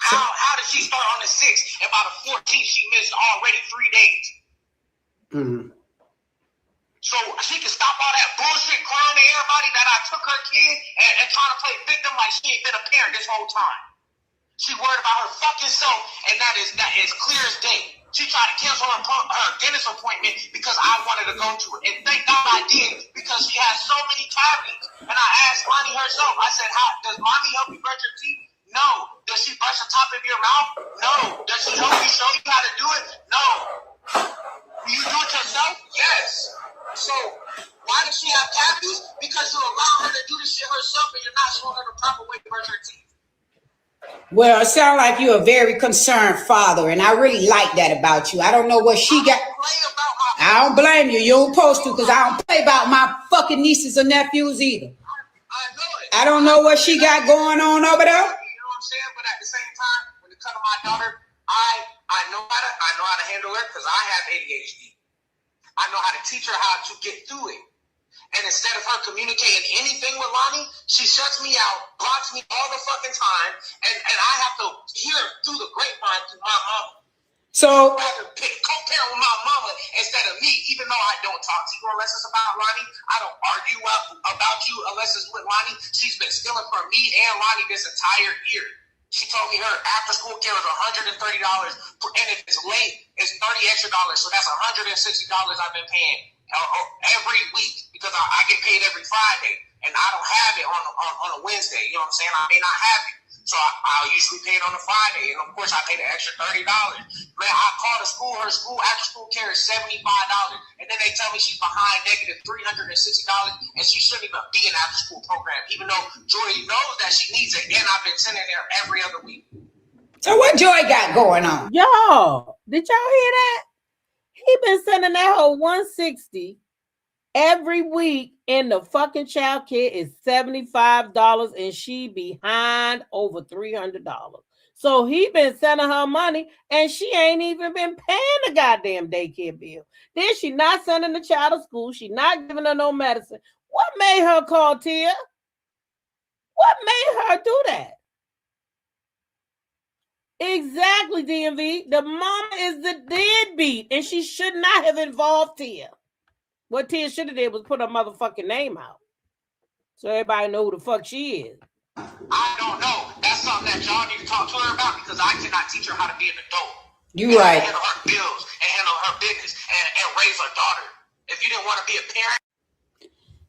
How did she start on the 6th, and by the 14th, she missed already 3 days? Mm-hmm. So she can stop all that bullshit crying to everybody that I took her kid and trying to play victim like she ain't been a parent this whole time. She worried about her fucking self, and that is clear as day. She tried to cancel her dentist appointment because I wanted to go to it. And thank God I did, because she has so many cavities. And I asked Lonnie herself, I said, does Mommy help you brush your teeth? No. Does she brush the top of your mouth? No. Does she help you show you how to do it? No. Do you do it yourself? Yes. So why does she have cavities? Because you allow her to do this shit herself, and you're not showing her the proper way to brush her teeth. Well, it sounds like you're a very concerned father, and I really like that about you. I don't know what she got. I don't blame you. You don't supposed to, because I don't play about my fucking nieces or nephews either. I know it. I don't know what she got going on over there. You know what I'm saying? But at the same time, when it comes to my daughter, I know how to handle her because I have ADHD. I know how to teach her how to get through it. And instead of her communicating anything with Lonnie, she shuts me out, blocks me all the fucking time, and I have to hear through the grapevine through my mom. So co-parent with my mama instead of me, even though I don't talk to you unless it's about Lonnie. I don't argue about you unless it's with Lonnie. She's been stealing from me and Lonnie this entire year. She told me her after school care is $130, and if it's late, it's $30 extra. So that's $160 I've been paying every week because I get paid every Friday, and I don't have it on a Wednesday. You know what I'm saying? I may not have it. So I'll usually pay it on a Friday, and of course I pay the extra $30. Man, I call the school. Her school after school care is $75, and then they tell me she's behind negative $360, and she shouldn't even be in after school program, even though Joy knows that she needs it, and I've been sending her every other week. So what Joy got going on? Y'all, did y'all hear that? He been sending that whole $160 every week, and the fucking child care is $75, and she behind over $300. So he been sending her money, and she ain't even been paying the goddamn daycare bill. Then she not sending the child to school. She not giving her no medicine. What made her call Tia? What made her do that? Exactly, DMV. The mama is the deadbeat, and she should not have involved Tia. What Tia should have did was put her motherfucking name out, so everybody know who the fuck she is. I don't know. That's something that y'all need to talk to her about because I cannot teach her how to be an adult. You right. Handle her bills and handle her business and raise her daughter. If you didn't want to be a parent.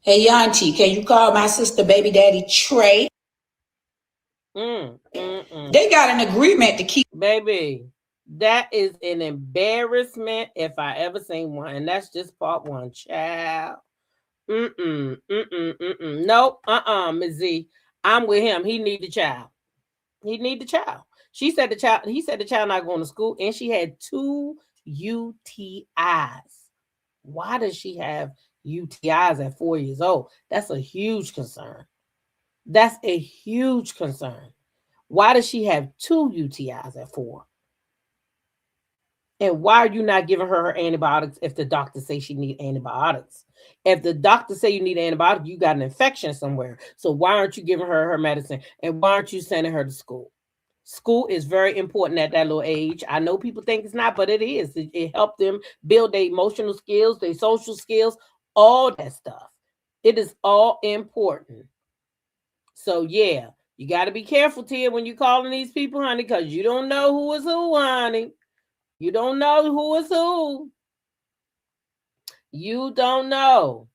Hey, Yanti, can you call my sister baby daddy Trey? They got an agreement to keep. Baby, that is an embarrassment if I ever seen one. And that's just part one, child. Nope, Ms. Z. I'm with him. He need the child. He need the child. She said the child, he said the child not going to school, and she had 2 UTIs. Why does she have UTIs at 4 years old? That's a huge concern. That's a huge concern. Why does she have 2 UTIs at 4? And why are you not giving her antibiotics if the doctor say she need antibiotics? If the doctor say you need antibiotics, you got an infection somewhere. So why aren't you giving her medicine? And why aren't you sending her to school? School is very important at that little age. I know people think it's not, but it is. It helped them build their emotional skills, their social skills, all that stuff. It is all important. So yeah, you got to be careful, Tia, when you're calling these people, honey, because you don't know who is who, honey. You don't know who is who. You don't know.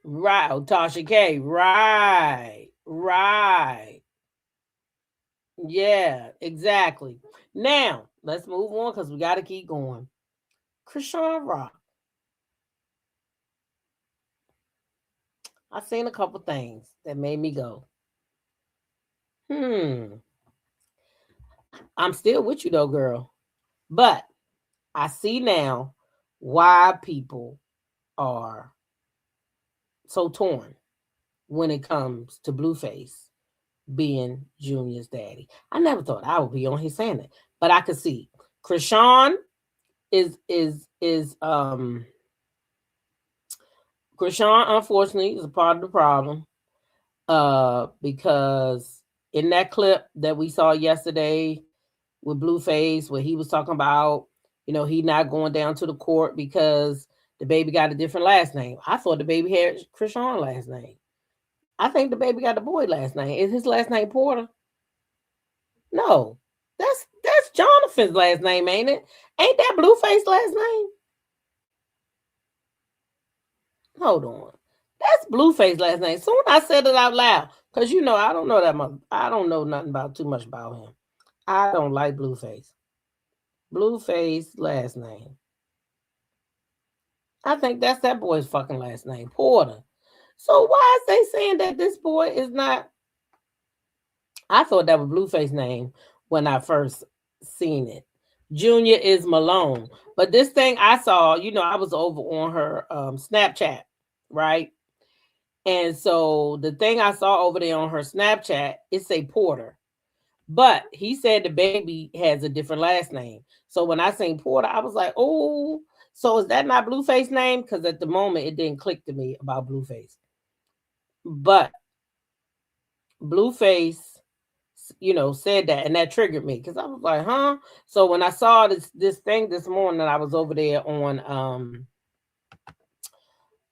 Right, Tasha K. Right. Yeah, exactly. Now, let's move on because we got to keep going. Chrisean Rock. I seen a couple things that made me go, I'm still with you though, girl. But I see now why people are so torn when it comes to Blueface being Junior's daddy. I never thought I would be on here saying it, but I could see Chrisean Chrisean, unfortunately, is a part of the problem. Because in that clip that we saw yesterday with Blueface, where he was talking about, he not going down to the court because the baby got a different last name. I thought the baby had Chrisean last name. I think the baby got the boy last name. Is his last name Porter? No, that's Jonathan's last name, ain't it? Ain't that Blueface last name? Hold on. That's Blueface last name. Soon I said it out loud. Because I don't know that much. I don't know nothing about too much about him. I don't like Blueface. Blueface last name. I think that's that boy's fucking last name, Porter. So why is they saying that this boy is not? I thought that was Blueface name when I first seen it. Junior is Malone. But this thing I saw, I was over on her Snapchat, right? And so the thing I saw over there on her Snapchat, it say Porter. But he said the baby has a different last name. So when I seen Porter, I was like, oh, so is that not Blueface name? Because at the moment, it didn't click to me about Blueface. But Blueface, said that, and that triggered me because I was like, huh? So when I saw this thing this morning, I was over there on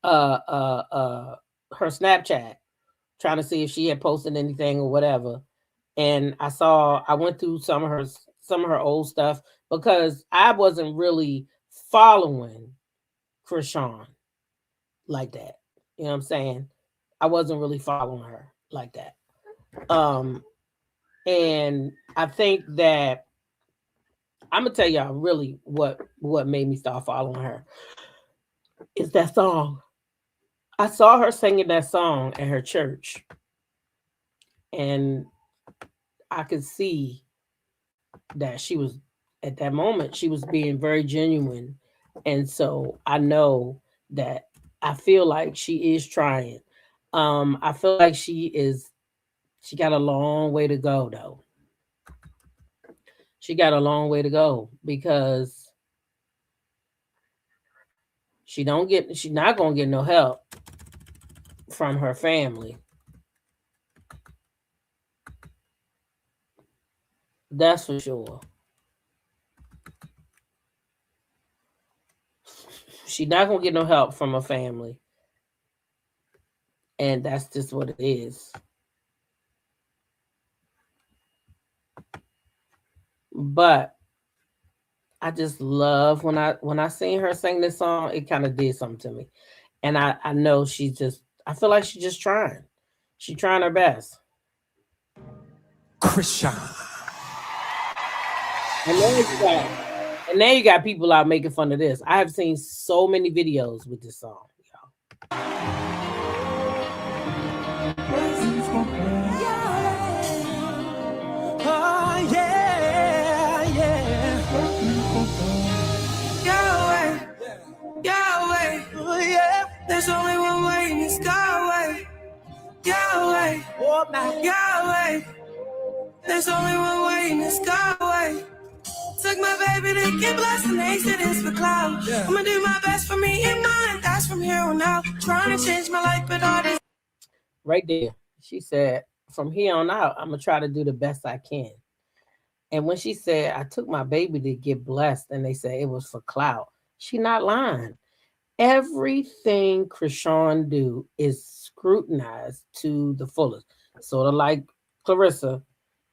her Snapchat trying to see if she had posted anything or whatever. And I went through some of her old stuff because I wasn't really following Chrisean like that. You know what I'm saying? I wasn't really following her like that. And I think that I'm gonna tell y'all really what made me start following her is that song. I saw her singing that song at her church, and I could see that she was at that moment she was being very genuine, and so I know that I feel like she is trying. I feel like she got a long way to go though. She got a long way to go because she's not gonna get no help from her family. That's for sure. She's not gonna get no help from her family. And that's just what it is. But I just love when I seen her sing this song, it kind of did something to me. And I know I feel like she's just trying. She's trying her best. Chrisean. And now you got people out making fun of this. I have seen so many videos with this song, y'all. Oh, yeah, yeah. Yahweh, oh, yeah. There's only one way, and it's Yahweh. Yahweh, oh, Yahweh. There's only one way, and it's Yahweh. Took my baby to get blessed, and they said it's for cloud. Yeah. I'ma do my best for me and mine. That's from here on out. Trying to change my life, but all this. Right there, she said, from here on out, I'm gonna try to do the best I can. And when she said, I took my baby to get blessed, and they said it was for clout, she not lying. Everything Chrisean do is scrutinized to the fullest, sort of like Claressa,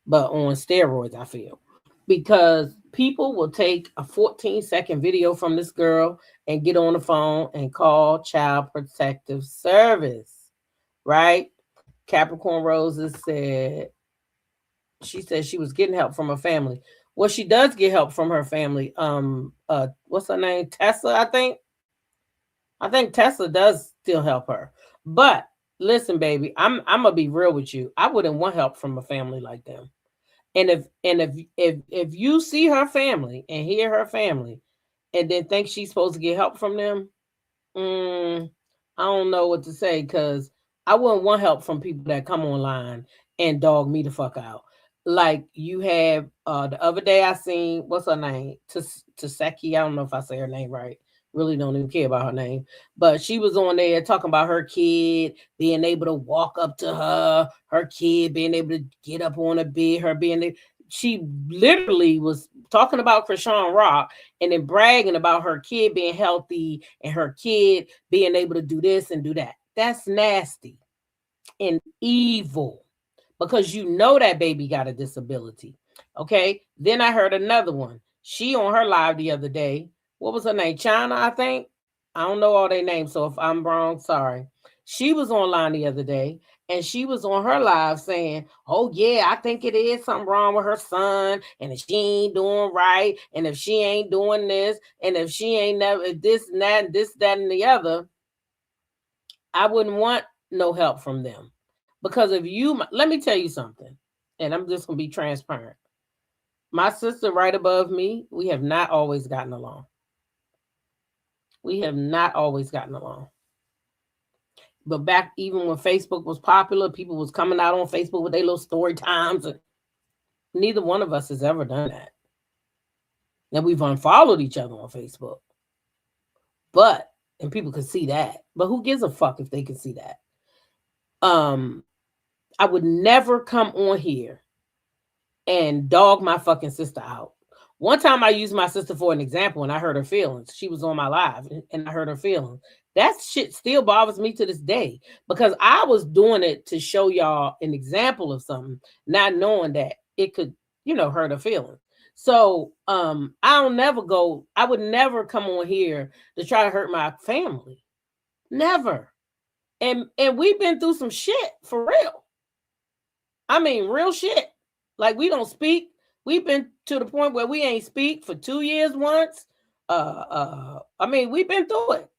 but on steroids, I feel. Because people will take a 14-second video from this girl and get on the phone and call Child Protective Service, right? Capricorn Roses said, she said she was getting help from her family. Well, she does get help from her family. What's her name? Tessa, I think. I think Tessa does still help her. But listen, baby, I'm gonna be real with you. I wouldn't want help from a family like them. And if you see her family and hear her family and then think she's supposed to get help from them, I don't know what to say, because I wouldn't want help from people that come online and dog me the fuck out. Like you have the other day I seen, what's her name? Taseki. I don't know if I say her name right. Really don't even care about her name. But she was on there talking about her kid being able to walk up to her kid being able to get up on a bed, she literally was talking about Chrisean Rock and then bragging about her kid being healthy and her kid being able to do this and do that. That's nasty and evil, because you know that baby got a disability. Okay. Then I heard another one. She on her live the other day. What was her name? China, I think. I don't know all their names, so if I'm wrong, sorry. She was online the other day, and she was on her live saying, oh, yeah, I think it is something wrong with her son, and if she ain't doing right, and if she ain't doing this, and if she ain't never this and that, and this, that, and the other, I wouldn't want no help from them. Because if you, let me tell you something, and I'm just going to be transparent. My sister right above me, we have not always gotten along. We have not always gotten along. But back even when Facebook was popular, people was coming out on Facebook with their little story times. And neither one of us has ever done that. Now we've unfollowed each other on Facebook. And people can see that. But who gives a fuck if they can see that? I would never come on here and dog my fucking sister out. One time I used my sister for an example and I hurt her feelings. She was on my live and I hurt her feelings. That shit still bothers me to this day because I was doing it to show y'all an example of something, not knowing that it could, hurt her feelings. So I would never come on here to try to hurt my family. Never. And we've been through some shit for real. I mean, real shit. Like we don't speak. We've been to the point where we ain't speak for 2 years once. I mean, we've been through it.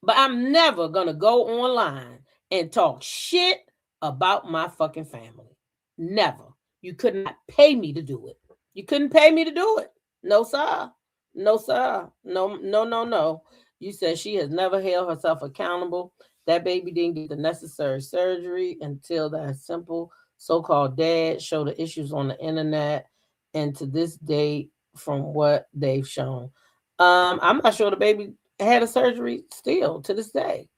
But I'm never gonna go online and talk shit about my fucking family. Never. You could not pay me to do it. You couldn't pay me to do it. No, sir. No, sir. No. You said she has never held herself accountable. That baby didn't get the necessary surgery until that simple so-called dad showed the issues on the internet, and to this day, from what they've shown, I'm not sure the baby had a surgery still to this day.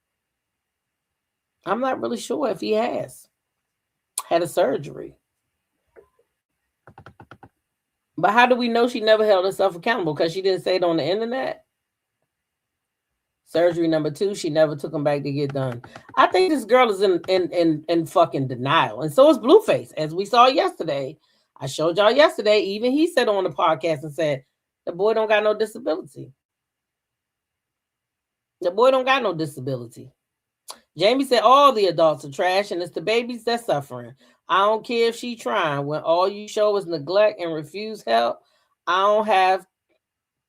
I'm not really sure if he has had a surgery. But how do we know she never held herself accountable? Because she didn't say it on the internet. Surgery number 2, she never took him back to get done. I think this girl is in fucking denial. And so is Blueface, as we saw yesterday. I showed y'all yesterday. Even he said on the podcast and said, the boy don't got no disability. The boy don't got no disability. Jamie said all the adults are trash and it's the babies that's suffering. I don't care if she trying. When all you show is neglect and refuse help, I don't have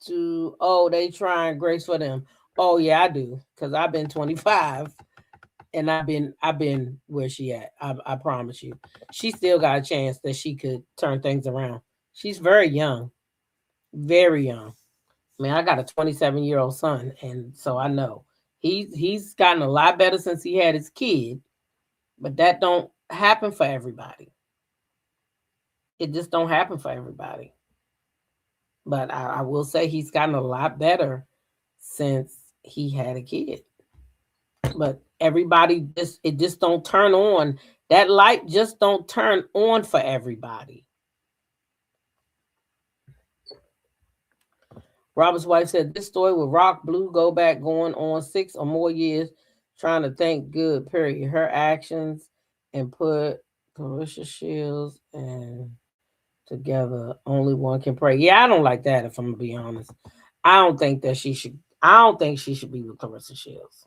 to, they trying, grace for them. Oh yeah, I do, because I've been 25 and I've been where she at. I promise you. She still got a chance that she could turn things around. She's very young. Very young. I mean, I got a 27-year-old son, and so I know he's gotten a lot better since he had his kid, but that don't happen for everybody. It just don't happen for everybody. But I will say he's gotten a lot better since he had a kid. But everybody just don't turn on. That light just don't turn on for everybody. Robert's wife said this story with Rock Blue go back going on 6 or more years, trying to think good, period. Her actions and put Claressa Shields and together, only one can pray. Yeah, I don't like that, if I'm gonna be honest. I don't think she should be with Claressa Shields.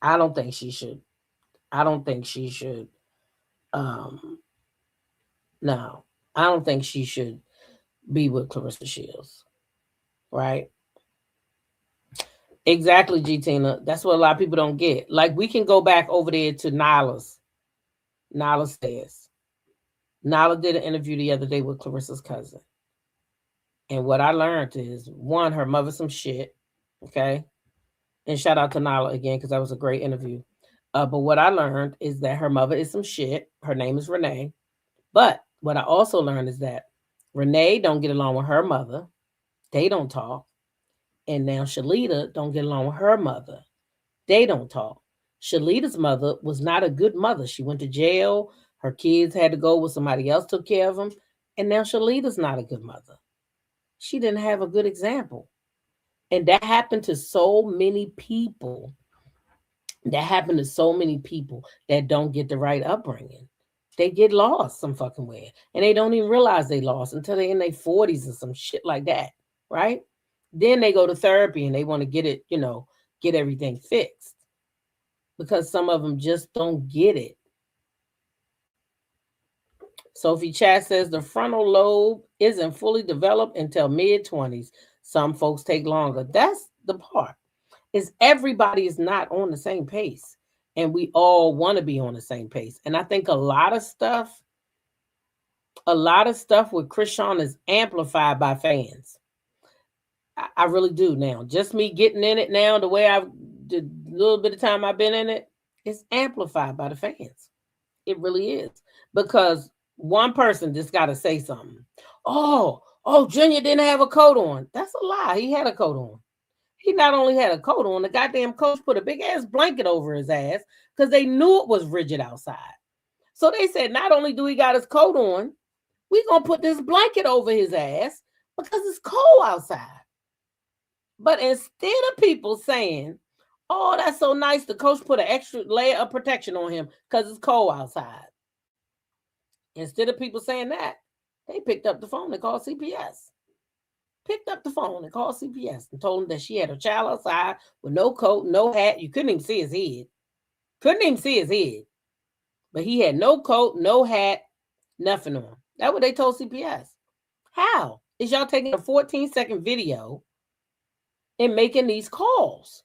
I don't think she should. No, I don't think she should be with Claressa Shields. Right? Exactly, G Tina. That's what a lot of people don't get. Like, we can go back over there to Nyla's. Nyla says. Nyla did an interview the other day with Claressa's cousin. And what I learned is, one, her mother's some shit. Okay? And shout out to Nyla again, because that was a great interview. But what I learned is that her mother is some shit. Her name is Renee. But what I also learned is that Renee don't get along with her mother. They don't talk. And now Shalita don't get along with her mother. They don't talk. Shalita's mother was not a good mother. She went to jail. Her kids had to go with somebody else took care of them. And now Shalita's not a good mother. She didn't have a good example. And that happened to so many people. That happened to so many people that don't get the right upbringing. They get lost some fucking way. And they don't even realize they lost until they're in their 40s and some shit like that. Right? Then they go to therapy and they want to get it, get everything fixed. Because some of them just don't get it. Sophie Chat says the frontal lobe isn't fully developed until mid-20s. Some folks take longer. That's the part. Is everybody is not on the same pace. And we all want to be on the same pace. And I think a lot of stuff with Chrisean is amplified by fans. I really do now. Just me getting in it now, the way the little bit of time I've been in it, it's amplified by the fans. It really is. Because one person just got to say something. Oh, Junior didn't have a coat on. That's a lie. He had a coat on. He not only had a coat on, the goddamn coach put a big ass blanket over his ass because they knew it was rigid outside. So they said, not only do he got his coat on, we're going to put this blanket over his ass because it's cold outside. But instead of people saying, oh, that's so nice, the coach put an extra layer of protection on him because it's cold outside. Instead of people saying that, they picked up the phone and called CPS. Picked up the phone and called CPS and told them that she had her child outside with no coat, no hat. You couldn't even see his head. Couldn't even see his head. But he had no coat, no hat, nothing on. That's what they told CPS. How is y'all taking a 14-second video and making these calls?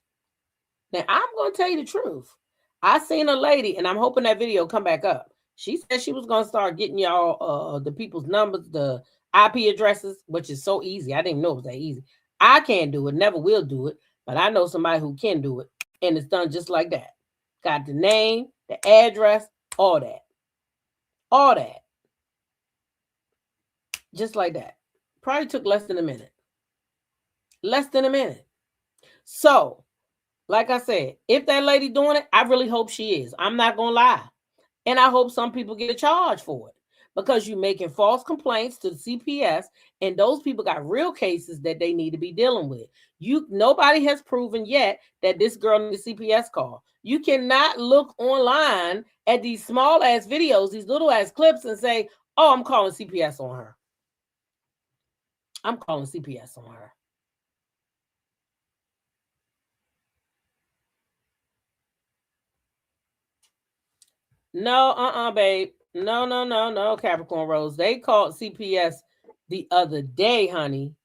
Now, I'm going to tell you the truth. I seen a lady, and I'm hoping that video come back up. She said she was going to start getting y'all the people's numbers, the IP addresses, which is so easy. I didn't know it was that easy. I can't do it, never will do it, but I know somebody who can do it, and it's done just like that. Got the name, the address, all that. All that. Just like that. Probably took less than a minute. Less than a minute. So, like I said, if that lady doing it, I really hope she is. I'm not going to lie. And I hope some people get a charge for it because you're making false complaints to the CPS, and those people got real cases that they need to be dealing with. Nobody has proven yet that this girl needs a CPS call. You cannot look online at these small ass videos, these little ass clips, and say, oh, I'm calling CPS on her. I'm calling CPS on her. No, babe. No, Capricorn Rose. They called CPS the other day, honey,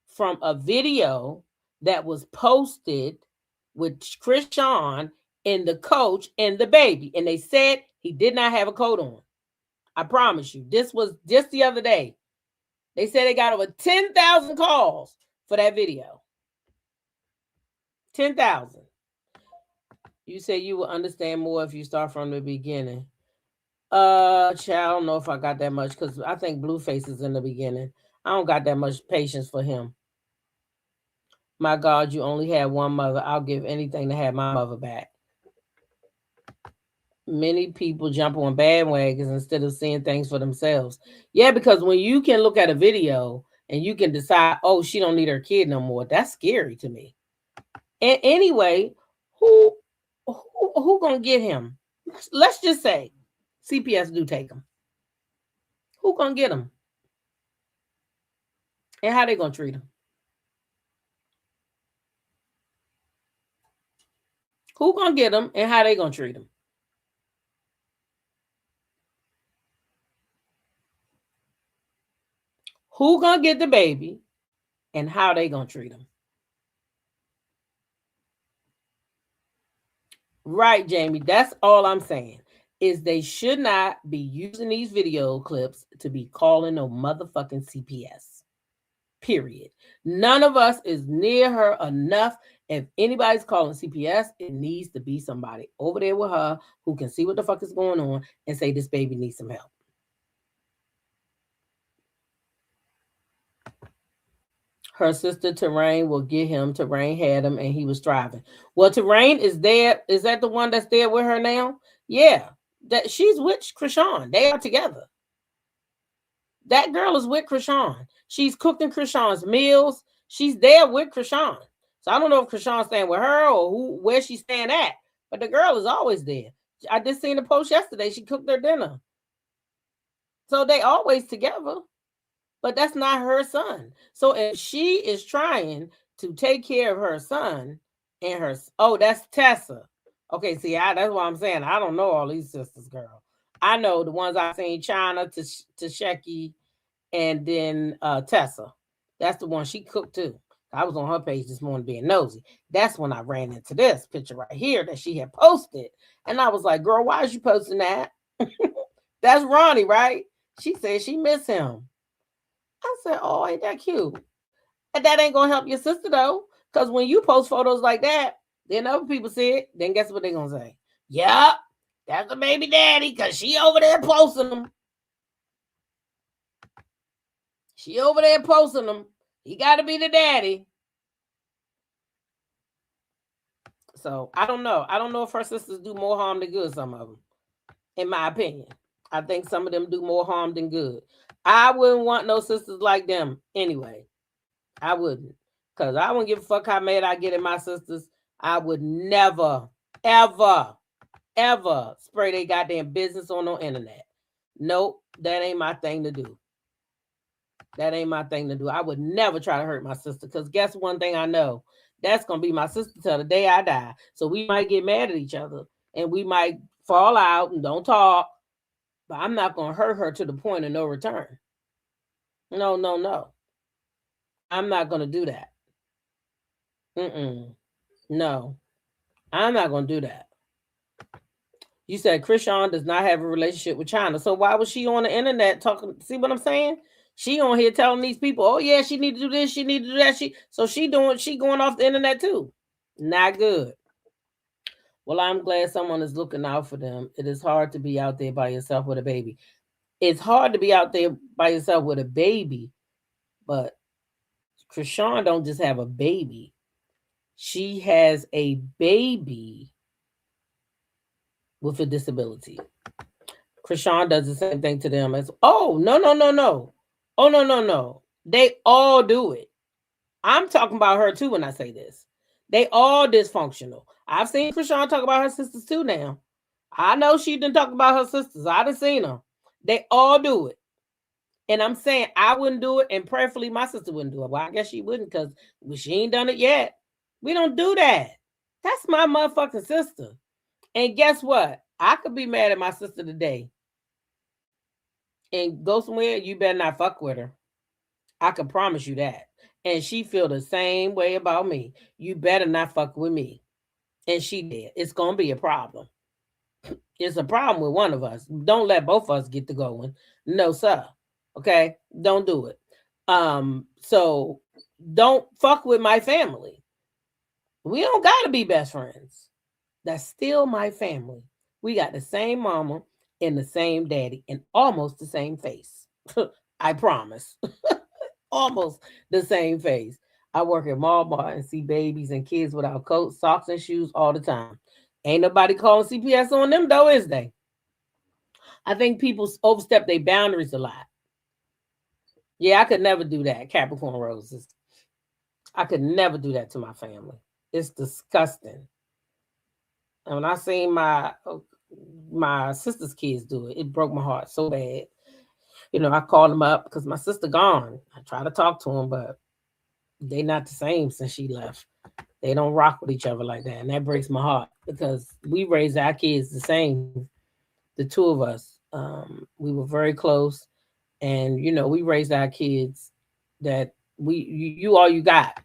from a video that was posted with Chrisean and the coach and the baby. And they said he did not have a coat on. I promise you. This was just the other day. They said they got over 10,000 calls for that video. 10,000. You say you will understand more if you start from the beginning. Child, I don't know if I got that much because I think Blueface is in the beginning. I don't got that much patience for him. My God, you only had one mother. I'll give anything to have my mother back. Many people jump on bandwagons instead of seeing things for themselves. Yeah, because when you can look at a video and you can decide, oh, she don't need her kid no more, that's scary to me. And anyway, who gonna get him? Let's just say CPS do take him. Who gonna get him? And how they gonna treat him? Who gonna get him and how they gonna treat him? Who gonna get the baby and how they gonna treat him? Right, Jamie. That's all I'm saying. Is they should not be using these video clips to be calling no motherfucking CPS. Period. None of us is near her enough. If anybody's calling CPS, it needs to be somebody over there with her who can see what the fuck is going on and say this baby needs some help. Her sister Terrain will get him. Terrain had him and he was driving. Well, Terrain is there. Is that the one that's there with her now? Yeah. That she's with Chrisean. They are together. That girl is with Chrisean. She's cooking Chrisean's meals. She's there with Chrisean. So I don't know if Chrisean's staying with her or where she's staying at, but the girl is always there. I just seen a post yesterday. She cooked their dinner. So they always together, but that's not her son. So if she is trying to take care of her son and her, oh, that's Tessa. Okay, see, that's what I'm saying. I don't know all these sisters, girl. I know the ones I seen, China, Tasheki, and then Tessa. That's the one she cooked too. I was on her page this morning being nosy. That's when I ran into this picture right here that she had posted. And I was like, girl, why is you posting that? That's Ronnie, right? She said she miss him. I said, oh, ain't that cute? And that ain't going to help your sister, though. Because when you post photos like that, then other people see it. Then guess what they're going to say? Yep, that's the baby daddy because she over there posting them. She over there posting them. He got to be the daddy. So I don't know. I don't know if her sisters do more harm than good. Some of them, in my opinion, I think some of them do more harm than good. I wouldn't want no sisters like them anyway. I wouldn't, cause I wouldn't give a fuck how mad I get at my sisters. I would never, ever, ever spray they goddamn business on the internet. Nope, that ain't my thing to do. That ain't my thing to do. I would never try to hurt my sister, because guess one thing I know, that's gonna be my sister till the day I die. So we might get mad at each other and we might fall out and don't talk, but I'm not gonna hurt her to the point of no return. No, no, no. I'm not gonna do that. No, I'm not gonna do that. You said Chrisean does not have a relationship with China, so why was she on the internet talking? See what I'm saying? She on here telling these people, "Oh yeah, she need to do this, she need to do that." She going off the internet too. Not good. Well, I'm glad someone is looking out for them. It is hard to be out there by yourself with a baby. It's hard to be out there by yourself with a baby, but Chrisean don't just have a baby. She has a baby with a disability. Chrisean does the same thing to them as, oh, no. Oh, no. They all do it. I'm talking about her too when I say this. They all dysfunctional. I've seen Chrisean talk about her sisters too now. I know she didn't talk about her sisters. I done seen her. They all do it. And I'm saying I wouldn't do it, and prayerfully my sister wouldn't do it. Well, I guess she wouldn't, because she ain't done it yet. We don't do that. That's my motherfucking sister. And guess what? I could be mad at my sister today and go somewhere, you better not fuck with her. I can promise you that. And she feel the same way about me. You better not fuck with me. And she did. It's going to be a problem. It's a problem with one of us. Don't let both of us get to going. No, sir. Okay? Don't do it. So don't fuck with my family. We don't got to be best friends. That's still my family. We got the same mama and the same daddy and almost the same face. I promise. Almost the same face. I work at Walmart and see babies and kids without coats, socks, and shoes all the time. Ain't nobody calling CPS on them, though, is they? I think people overstep their boundaries a lot. Yeah, I could never do that, Capricorn Roses. I could never do that to my family. It's disgusting. And when I seen my sister's kids do it, it broke my heart so bad. You know, I called them up because my sister gone. I try to talk to them, but they not the same since she left. They don't rock with each other like that. And that breaks my heart, because we raised our kids the same, the two of us. We were very close. And, you know, we raised our kids that you all you got.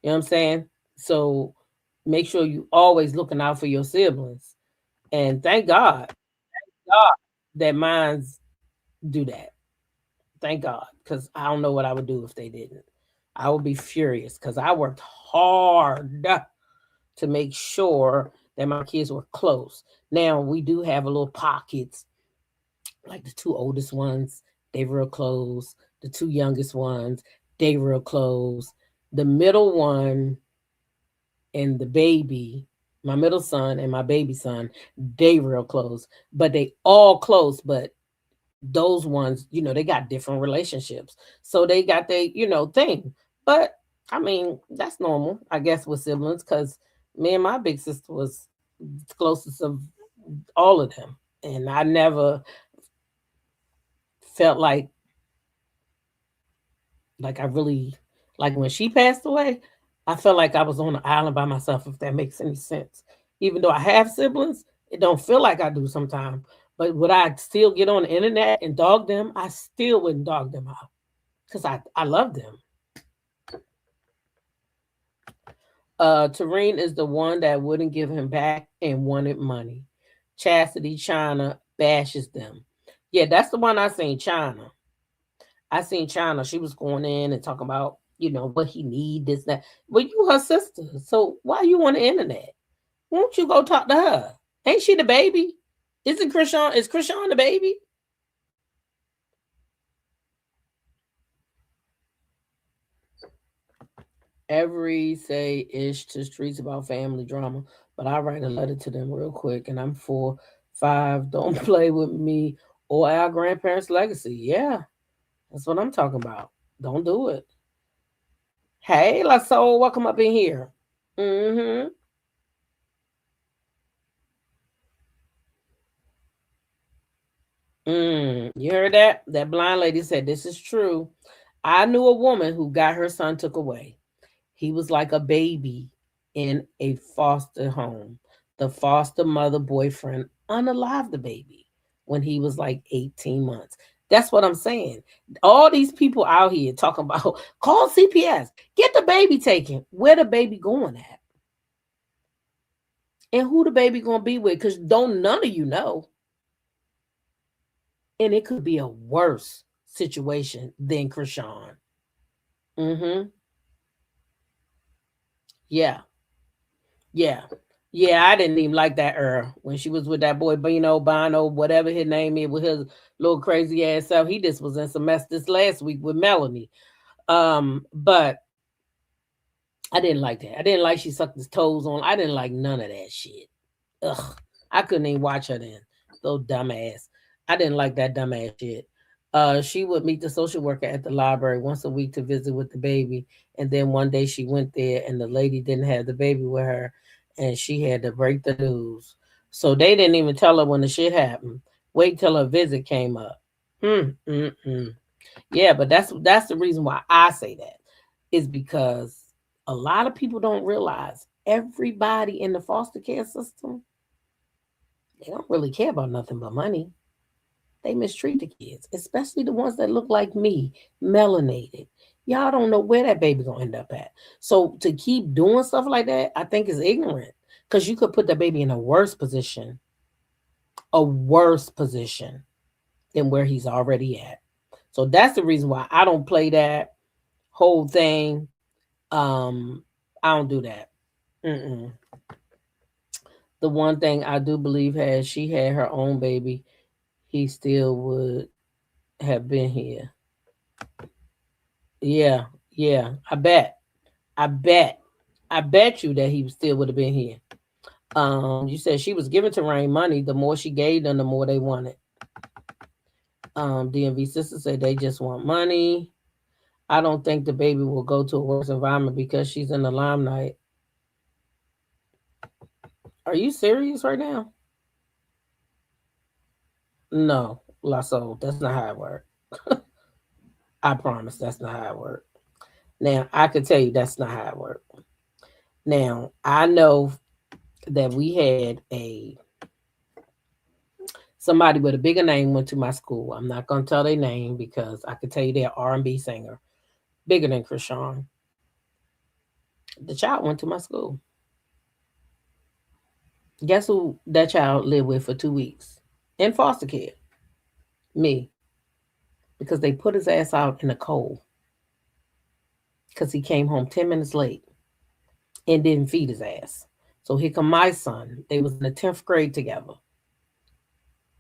You know what I'm saying? So make sure you always looking out for your siblings. And thank God that mines do that. Thank God, because I don't know what I would do if they didn't. I would be furious, because I worked hard to make sure that my kids were close. Now, we do have a little pockets, like the two oldest ones, they real close. The two youngest ones, they real close. The middle one and the baby, my middle son and my baby son, they real close. But they all close, but those ones, you know, they got different relationships. So they got their, you know, thing. But I mean, that's normal, I guess, with siblings, because me and my big sister was the closest of all of them. And I never felt like I really, like when she passed away, I felt like I was on an island by myself, if that makes any sense. Even though I have siblings, it don't feel like I do sometimes. But would I still get on the internet and dog them? I still wouldn't dog them out, because I love them. Tareen is the one that wouldn't give him back and wanted money. Chastity China bashes them. Yeah, that's the one I seen, China. I seen China. She was going in and talking about, you know, what he need, this, that. Well, you her sister. So why you on the internet? Won't you go talk to her? Ain't she the baby? Is Chrisean the baby? Every say ish to streets about family drama. But I'll write a letter to them real quick. And I'm 4, 5. Don't play with me or our grandparents' legacy. Yeah, that's what I'm talking about. Don't do it. Hey, Lasso, welcome up in here. Mm-hmm. You heard that? That blind lady said, this is true. I knew a woman who got her son took away. He was like a baby in a foster home. The foster mother boyfriend unalived the baby when he was like 18 months. That's what I'm saying. All these people out here talking about, call CPS, get the baby taken. Where the baby going at? And who the baby going to be with? Because don't none of you know. And it could be a worse situation than Chrisean. Mm-hmm. Yeah. Yeah. Yeah, I didn't even like that when she was with that boy Bono, whatever his name is, with his little crazy ass self. He just was in some mess this last week with Melanie. But I didn't like that. I didn't like she sucked his toes on. I didn't like none of that shit. Ugh. I couldn't even watch her then. So dumbass. I didn't like that dumbass shit. She would meet the social worker at the library once a week to visit with the baby. And then one day she went there and the lady didn't have the baby with her and she had to break the news. So they didn't even tell her when the shit happened. Wait till her visit came up. Yeah, but that's the reason why I say that is because a lot of people don't realize everybody in the foster care system, they don't really care about nothing but money. They mistreat the kids, especially the ones that look like me, melanated. Y'all don't know where that baby gonna end up at. So to keep doing stuff like that, I think is ignorant because you could put that baby in a worse position than where he's already at. So that's the reason why I don't play that whole thing. I don't do that. The one thing I do believe she had her own baby, he still would have been here. Yeah. I bet you that he still would have been here. You said she was giving to Rain money. The more she gave them, the more they wanted. DMV sister said they just want money. I don't think the baby will go to a worse environment because she's in the limelight. Are you serious right now? No, Lasso, that's not how it works. I promise that's not how it works. Now, I can tell you that's not how it works. Now, I know that we had somebody with a bigger name went to my school. I'm not going to tell their name because I can tell you they're R&B singer, bigger than Chrisean. The child went to my school. Guess who that child lived with for 2 weeks in foster care? Me. Because they put his ass out in the cold because he came home 10 minutes late and didn't feed his ass. So here come my son. They was in the 10th grade together.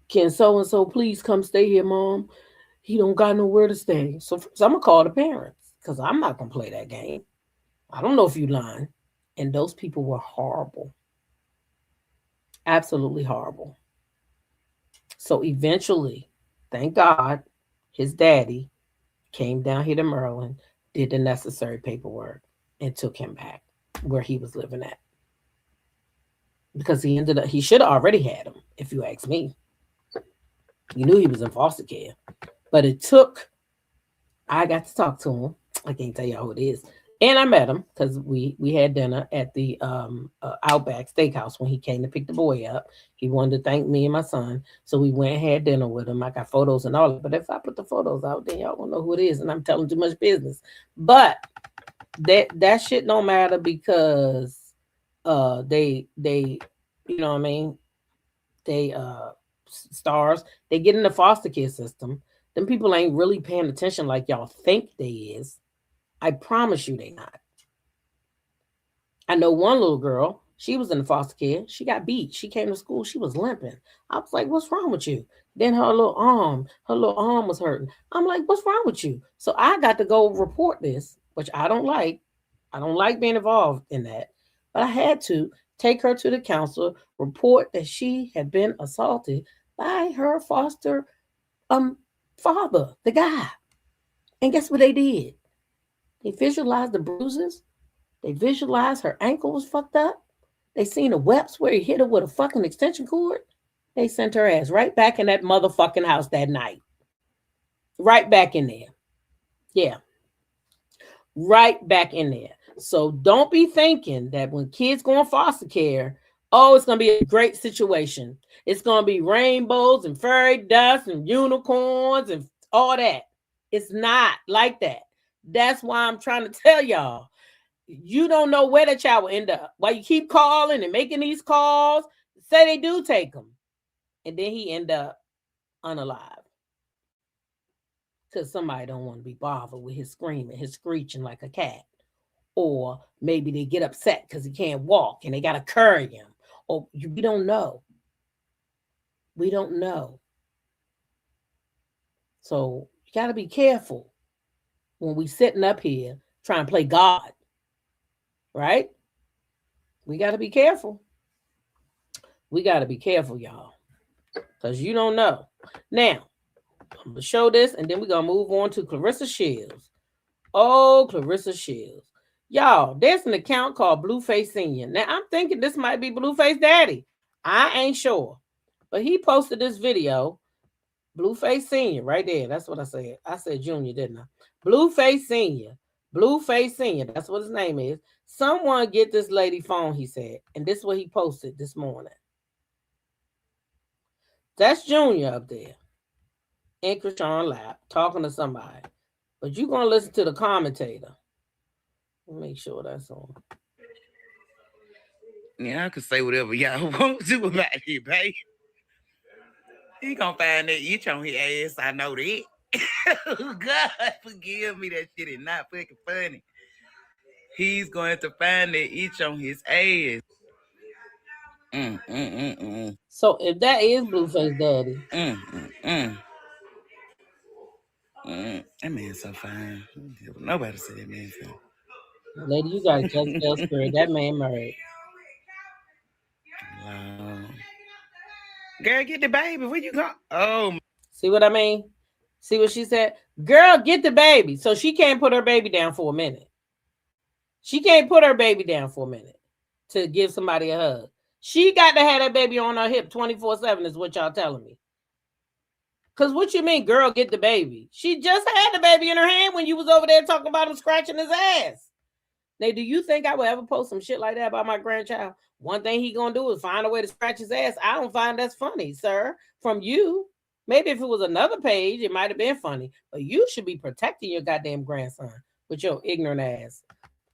Can so-and-so please come stay here, Mom? He don't got nowhere to stay. So I'm going to call the parents because I'm not going to play that game. I don't know if you lying. And those people were horrible. Absolutely horrible. So eventually, thank God, his daddy came down here to Maryland, did the necessary paperwork, and took him back where he was living at. Because he should have already had him, if you ask me. You knew he was in foster care. But I got to talk to him. I can't tell you who it is. And I met him because we had dinner at the Outback Steakhouse when he came to pick the boy up. He wanted to thank me and my son. So we went and had dinner with him. I got photos and all that. But if I put the photos out, then y'all won't know who it is. And I'm telling too much business. But that shit don't matter because they you know what I mean? They stars. They get in the foster care system. Them people ain't really paying attention like y'all think they is. I promise you they not. I know one little girl, she was in the foster care. She got beat. She came to school. She was limping. I was like, what's wrong with you? Then her little arm was hurting. I'm like, what's wrong with you? So I got to go report this, which I don't like. I don't like being involved in that. But I had to take her to the counselor, report that she had been assaulted by her foster father, the guy. And guess what they did? They visualized the bruises. They visualized her ankle was fucked up. They seen the webs where he hit her with a fucking extension cord. They sent her ass right back in that motherfucking house that night. Right back in there. Yeah. Right back in there. So don't be thinking that when kids go in foster care, oh, it's going to be a great situation. It's going to be rainbows and fairy dust and unicorns and all that. It's not like that. That's why I'm trying to tell y'all. You don't know where the child will end up. While you keep calling and making these calls, say they do take him. And then he end up unalive. Because somebody don't want to be bothered with his screaming, his screeching like a cat. Or maybe they get upset because he can't walk and they got to carry him. Or we don't know. We don't know. So you got to be careful when we sitting up here trying to play God. Right? We got to be careful. We got to be careful, y'all. Because you don't know. Now, I'm going to show this and then we're going to move on to Claressa Shields. Oh, Claressa Shields. Y'all, there's an account called Blueface Senior. Now, I'm thinking this might be Blueface Daddy. I ain't sure. But he posted this video. Blueface Senior, right there. That's what I said. I said Junior, didn't I? Blueface Senior. Blueface Senior. That's what his name is. Someone get this lady phone, he said. And this is what he posted this morning. That's Junior up there. In Chrisean lap, talking to somebody. But you're going to listen to the commentator. Make sure that's on. Yeah, I can say whatever y'all want to about it, babe. He gonna find that itch on his ass. I know that. God, forgive me. That shit is not fucking funny. He's going to find that itch on his ass. So if that is Blueface Daddy. That man's so fine. Nobody said that man's fine. Lady, you got just tell spirit. That man married. Girl, get the baby. Where you go? Oh. See what I mean? See what she said? Girl, get the baby. So she can't put her baby down for a minute. She can't put her baby down for a minute to give somebody a hug. She got to have that baby on her hip 24/7 is what y'all telling me. Because what you mean, girl, get the baby? She just had the baby in her hand when you was over there talking about him scratching his ass. Now, do you think I would ever post some shit like that about my grandchild? One thing he gonna do is find a way to scratch his ass. I don't find that's funny, sir. From you. Maybe if it was another page, it might have been funny. But you should be protecting your goddamn grandson with your ignorant ass.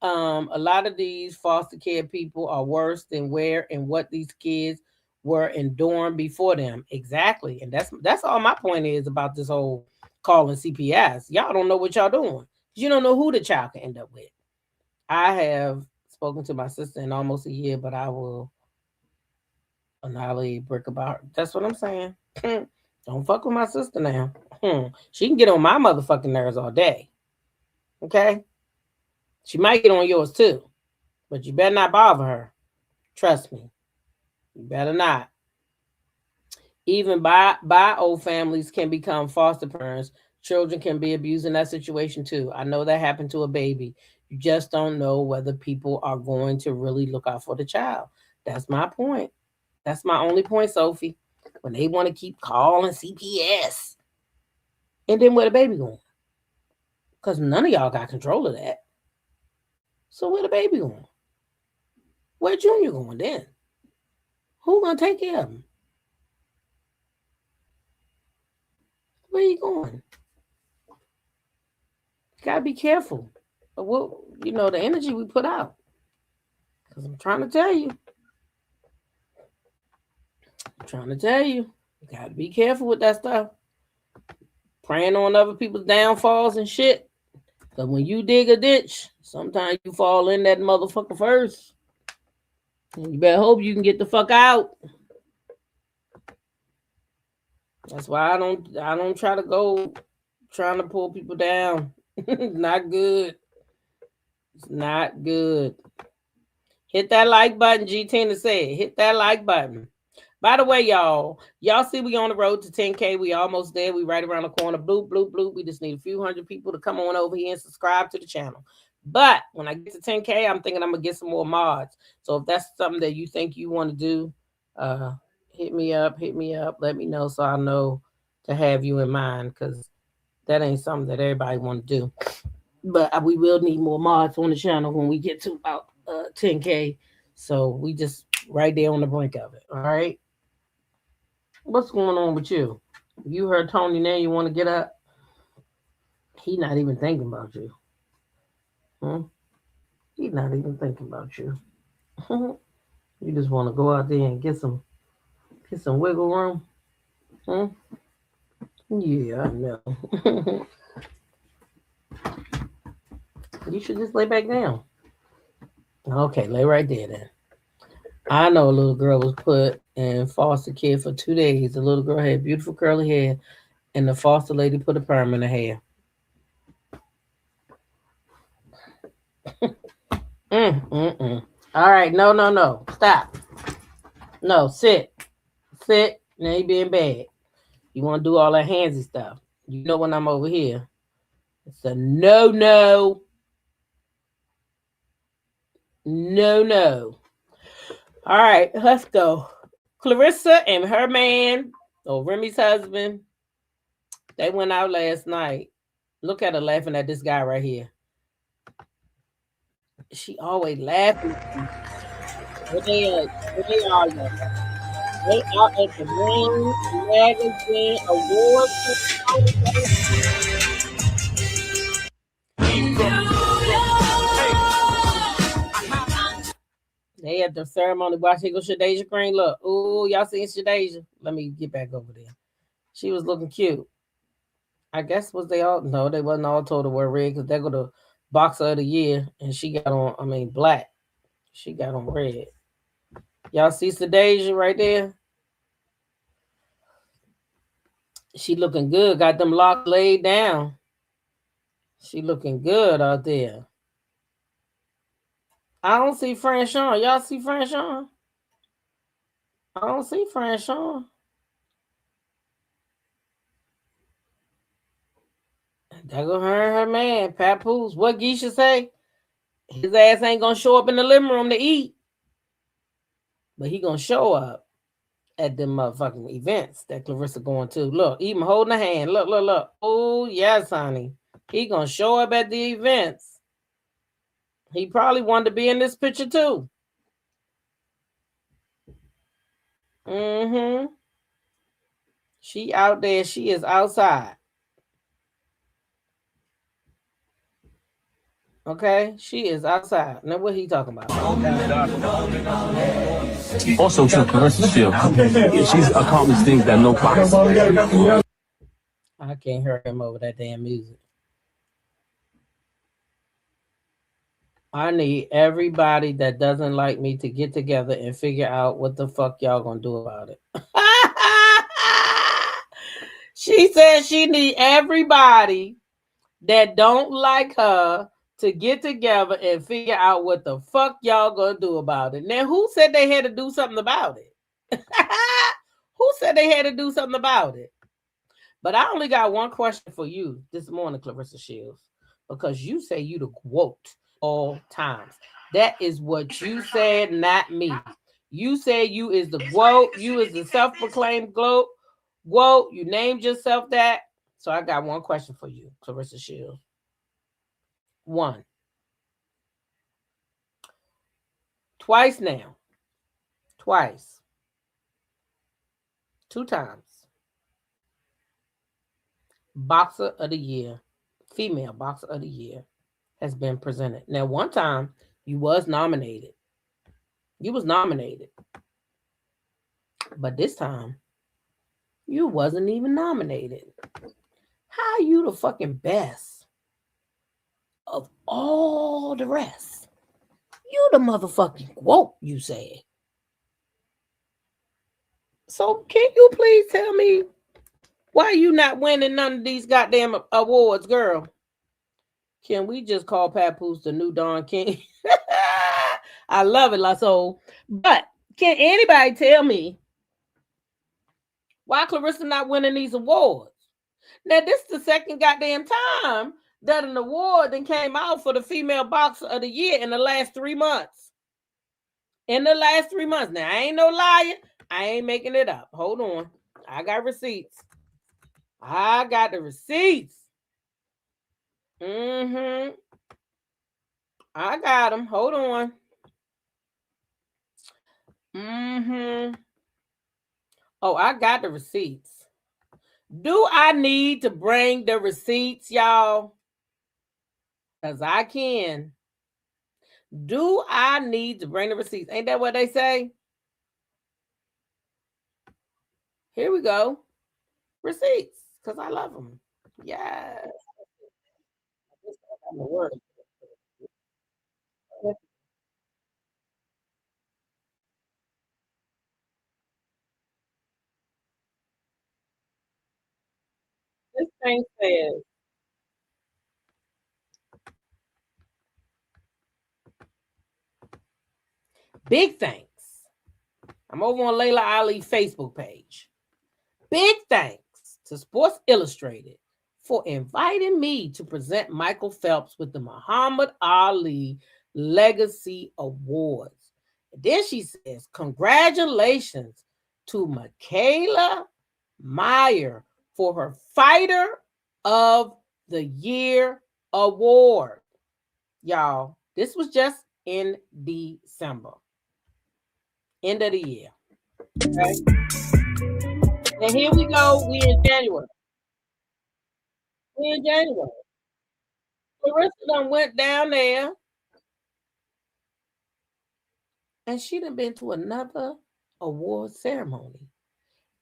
A lot of these foster care people are worse than where and what these kids were enduring before them. Exactly. And that's all my point is about this whole calling CPS. Y'all don't know what y'all doing. You don't know who the child can end up with. I have spoken to my sister in almost a year, but I will annihilate brick about her. That's what I'm saying. Don't fuck with my sister now. She can get on my motherfucking nerves all day. Okay? She might get on yours too. But you better not bother her. Trust me. You better not. Even bio families can become foster parents. Children can be abused in that situation too. I know that happened to a baby. You just don't know whether people are going to really look out for the child. That's my point. That's my only point, Sophie. When they want to keep calling CPS. And then where the baby going? Because none of y'all got control of that. So where the baby going? Where Junior going then? Who gonna take care of him? Where you going? Gotta be careful of what, the energy we put out. Because I'm trying to tell you. You gotta be careful with that stuff. Praying on other people's downfalls and shit. Because when you dig a ditch, sometimes you fall in that motherfucker first. And you better hope you can get the fuck out. That's why I don't try to go trying to pull people down. Not good. It's not good. Hit that like button, G Tina said. Hit that like button. By the way, y'all see we on the road to 10K. We almost there. We right around the corner. Bloop, bloop, bloop. We just need a few hundred people to come on over here and subscribe to the channel. But when I get to 10K, I'm thinking I'm going to get some more mods. So if that's something that you think you want to do, hit me up. Let me know so I know to have you in mind, because that ain't something that everybody want to do. But we will need more mods on the channel when we get to about 10K. So we just right there on the brink of it. All right. What's going on with you? You heard Tony now, you want to get up? He not even thinking about you. He not even thinking about you. You just want to go out there and get some wiggle room. Yeah, I know. You should just lay back down. Okay, lay right there then. I know a little girl was put in foster care for 2 days. The little girl had beautiful curly hair, and the foster lady put a perm in her hair. All right, no. Stop. No, sit. Now you being bad. You want to do all that handsy stuff. You know when I'm over here. It's a no. No. All right, let's go. Claressa and her man, or Remy's husband, they went out last night. Look at her laughing at this guy right here. She always laughing. Where they are? They out at the Ring Magazine Awards. They at the ceremony. Watch, here go Shadeja Green. Look. Oh, y'all seen Shadeja? Let me get back over there. She was looking cute. I guess was they all? No, they wasn't all told to wear red, because they go to Boxer of the Year, and she got on, black. She got on red. Y'all see Shadeja right there? She looking good. Got them locks laid down. She looking good out there. I don't see Franchon. Y'all see Franchon? I don't see Franchon. There go her man, Papoose. What Geisha say? His ass ain't gonna show up in the living room to eat, but he gonna show up at them motherfucking events that Claressa going to. Look, even holding a hand. Look. Oh yes, honey. He gonna show up at the events. He probably wanted to be in this picture too. She out there. She is outside. Okay, she is outside. Now what he talking about? Also, to Claressa Shields, she's accomplished things that no box. I can't hear him over that damn music. I need everybody that doesn't like me to get together and figure out what the fuck y'all gonna do about it. She said she need everybody that don't like her to get together and figure out what the fuck y'all gonna do about it. Now, who said they had to do something about it? Who said they had to do something about it? But I only got one question for you this morning, Claressa Shields, because you say you the quote all times. That is what you said, not me. You said you is the quote. You is the self-proclaimed quote. Whoa, you named yourself that. So I got one question for you, Claressa Shields. One. Twice now. Twice. 2 times. Boxer of the Year, female Boxer of the Year has been presented. Now, one time you was nominated. You was nominated. But this time you wasn't even nominated. How you the fucking best of all the rest? You the motherfucking quote, you said. So can you please tell me why you not winning none of these goddamn awards, girl? Can we just call Papoose the new Don King? I love it, La Soul. But can anybody tell me why Claressa not winning these awards? Now, this is the second goddamn time that an award then came out for the female boxer of the year in the last 3 months. In the last 3 months. Now, I ain't no liar. I ain't making it up. Hold on. I got receipts. I got the receipts. I got them. Hold on. Oh, I got the receipts. Do I need to bring the receipts, y'all? Because I can. Do I need to bring the receipts? Ain't that what they say? Here we go. Receipts. Because I love them. Yes. This thing says, big thanks. I'm over on Layla Ali's Facebook page. Big thanks to Sports Illustrated for inviting me to present Michael Phelps with the Muhammad Ali Legacy Awards. And then she says, congratulations to Michaela Meyer for her Fighter of the Year award. Y'all, this was just in December. End of the year. Okay. And here we go. We in January. Claressa done went down there. And she done been to another award ceremony.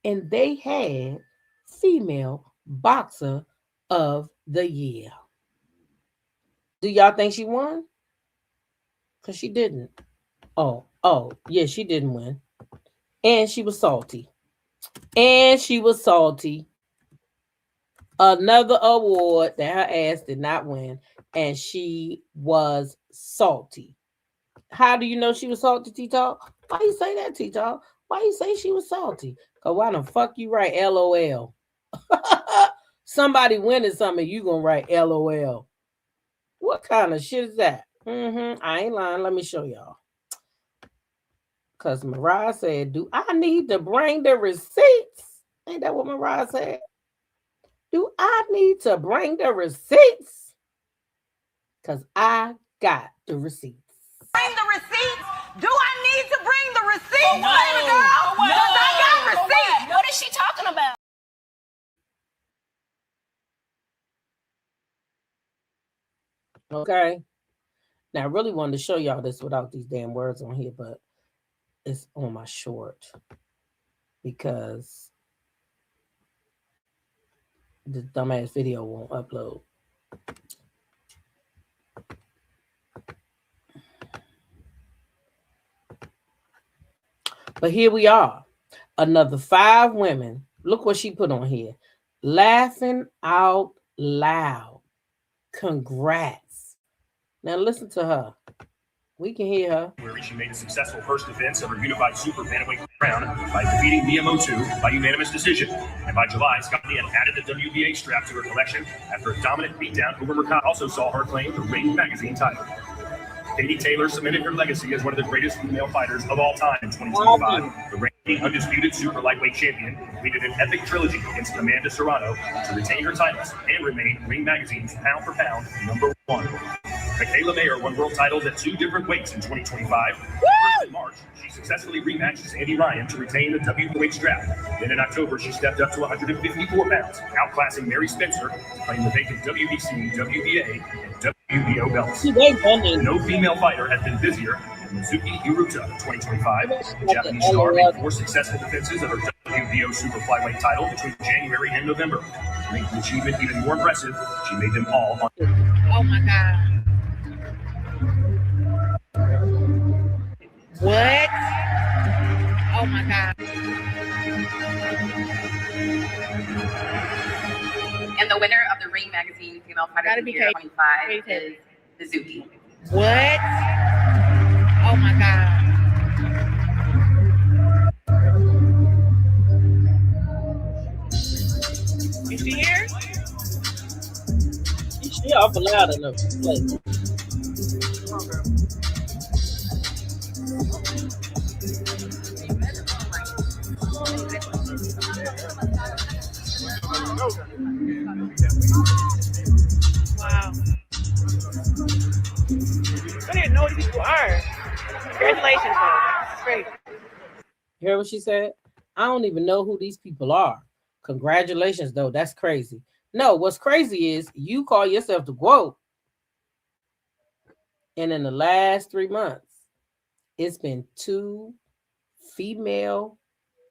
And they had female boxer of the year. Do y'all think she won? Because she didn't. Oh, yeah, she didn't win. And she was salty. Another award that her ass did not win. And she was salty. How do you know she was salty, T-Talk? Why you say that, T-Talk? Why you say she was salty? Because why the fuck you write LOL? Somebody winning something, you gonna write LOL. What kind of shit is that? I ain't lying. Let me show y'all. Because Mariah said, do I need to bring the receipts? Ain't that what Mariah said? Do I need to bring the receipts? Because I got the receipts. Bring the receipts? Do I need to bring the receipts, baby girl? Because I got receipts. What is she talking about? Okay. Now, I really wanted to show y'all this without these damn words on here, but it's on my short because the dumbass video won't upload. But here we are. Another 5 women. Look what she put on here. Laughing out loud. Congrats. Now listen to her. We can hear her. Where she made a successful first defense of her unified super bantamweight crown by defeating Miyamoto by unanimous decision. And by July, Scotty had added the WBA strap to her collection after a dominant beatdown over Mercado. Also saw her claim the Ring magazine title. Katie Taylor cemented her legacy as one of the greatest female fighters of all time in 2025. The reigning undisputed super lightweight champion completed an epic trilogy against Amanda Serrano to retain her titles and remain Ring magazine's pound for pound #1. Michaela Meyer won world titles at 2 different weights in 2025. First in March, she successfully rematched Sandy Ryan to retain the WBA strap. Then in October, she stepped up to 154 pounds, outclassing Mary Spencer to claim the vacant WBC, WBA, and WBO belts. No female fighter has been busier than Mizuki Hiruta in 2025. The Japanese star made 4 successful defenses of her WBO super flyweight title between January and November. To make the achievement even more impressive, she made them all on. Oh my God. What? Oh my God. And the winner of the Ring Magazine Female Fighter of the Year 25 is Mizuki. What? Oh my God. Is she here? She awful loud in the place. Wow. I didn't know who these people are. Congratulations, though. That's great. You hear what she said? I don't even know who these people are. Congratulations, though. That's crazy. No, what's crazy is you call yourself the GOAT. And in the last 3 months, it's been 2 female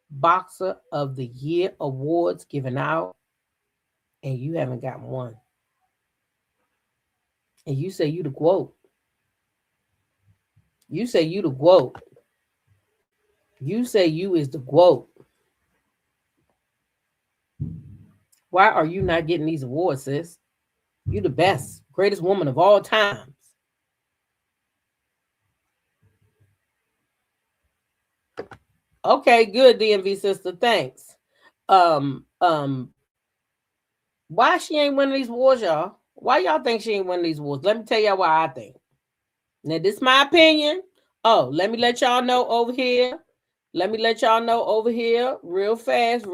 boxer of the year awards given out, and you haven't gotten one. And you say you the GOAT. You say you the GOAT. You say you is the GOAT. Why are you not getting these awards, sis? You the best, greatest woman of all times. Okay, good, DMV sister. Thanks. Why she ain't winning these awards, y'all? Why y'all think she ain't winning these awards? Let me tell y'all why I think. Now, this is my opinion. Oh, let me let y'all know over here. Real fast.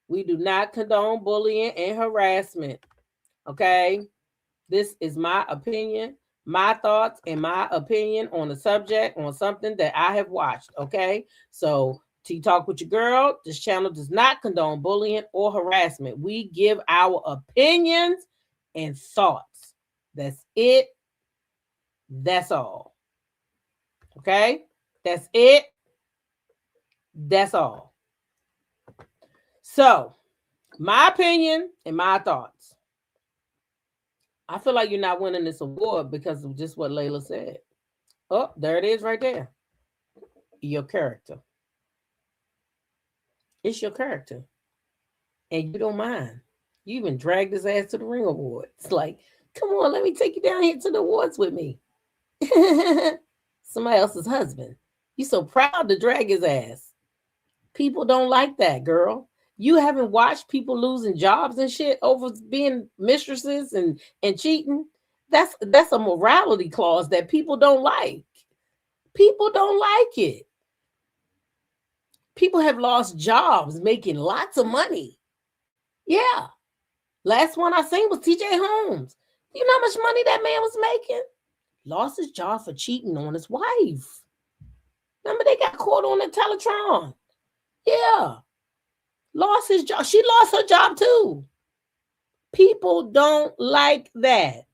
We do not condone bullying and harassment. Okay? This is my opinion, my thoughts, and my opinion on the subject, on something that I have watched. Okay? So, Tea Talk with your girl. This channel does not condone bullying or harassment. We give our opinions and thoughts. That's it. That's all. Okay? That's it. That's all. So, my opinion and my thoughts. I feel like you're not winning this award because of just what Layla said. Oh, there it is right there. Your character. It's your character. And you don't mind. You even dragged his ass to the Ring Awards. It's like, come on, let me take you down here to the awards with me. Somebody else's husband. You so proud to drag his ass. People don't like that, girl. You haven't watched people losing jobs and shit over being mistresses and cheating. That's a morality clause that people don't like. People don't like it. People have lost jobs making lots of money. Yeah. Last one I seen was TJ Holmes. You know how much money that man was making? Lost his job for cheating on his wife. Remember they got caught on the Teletron. Yeah. Lost his job. She lost her job too. People don't like that.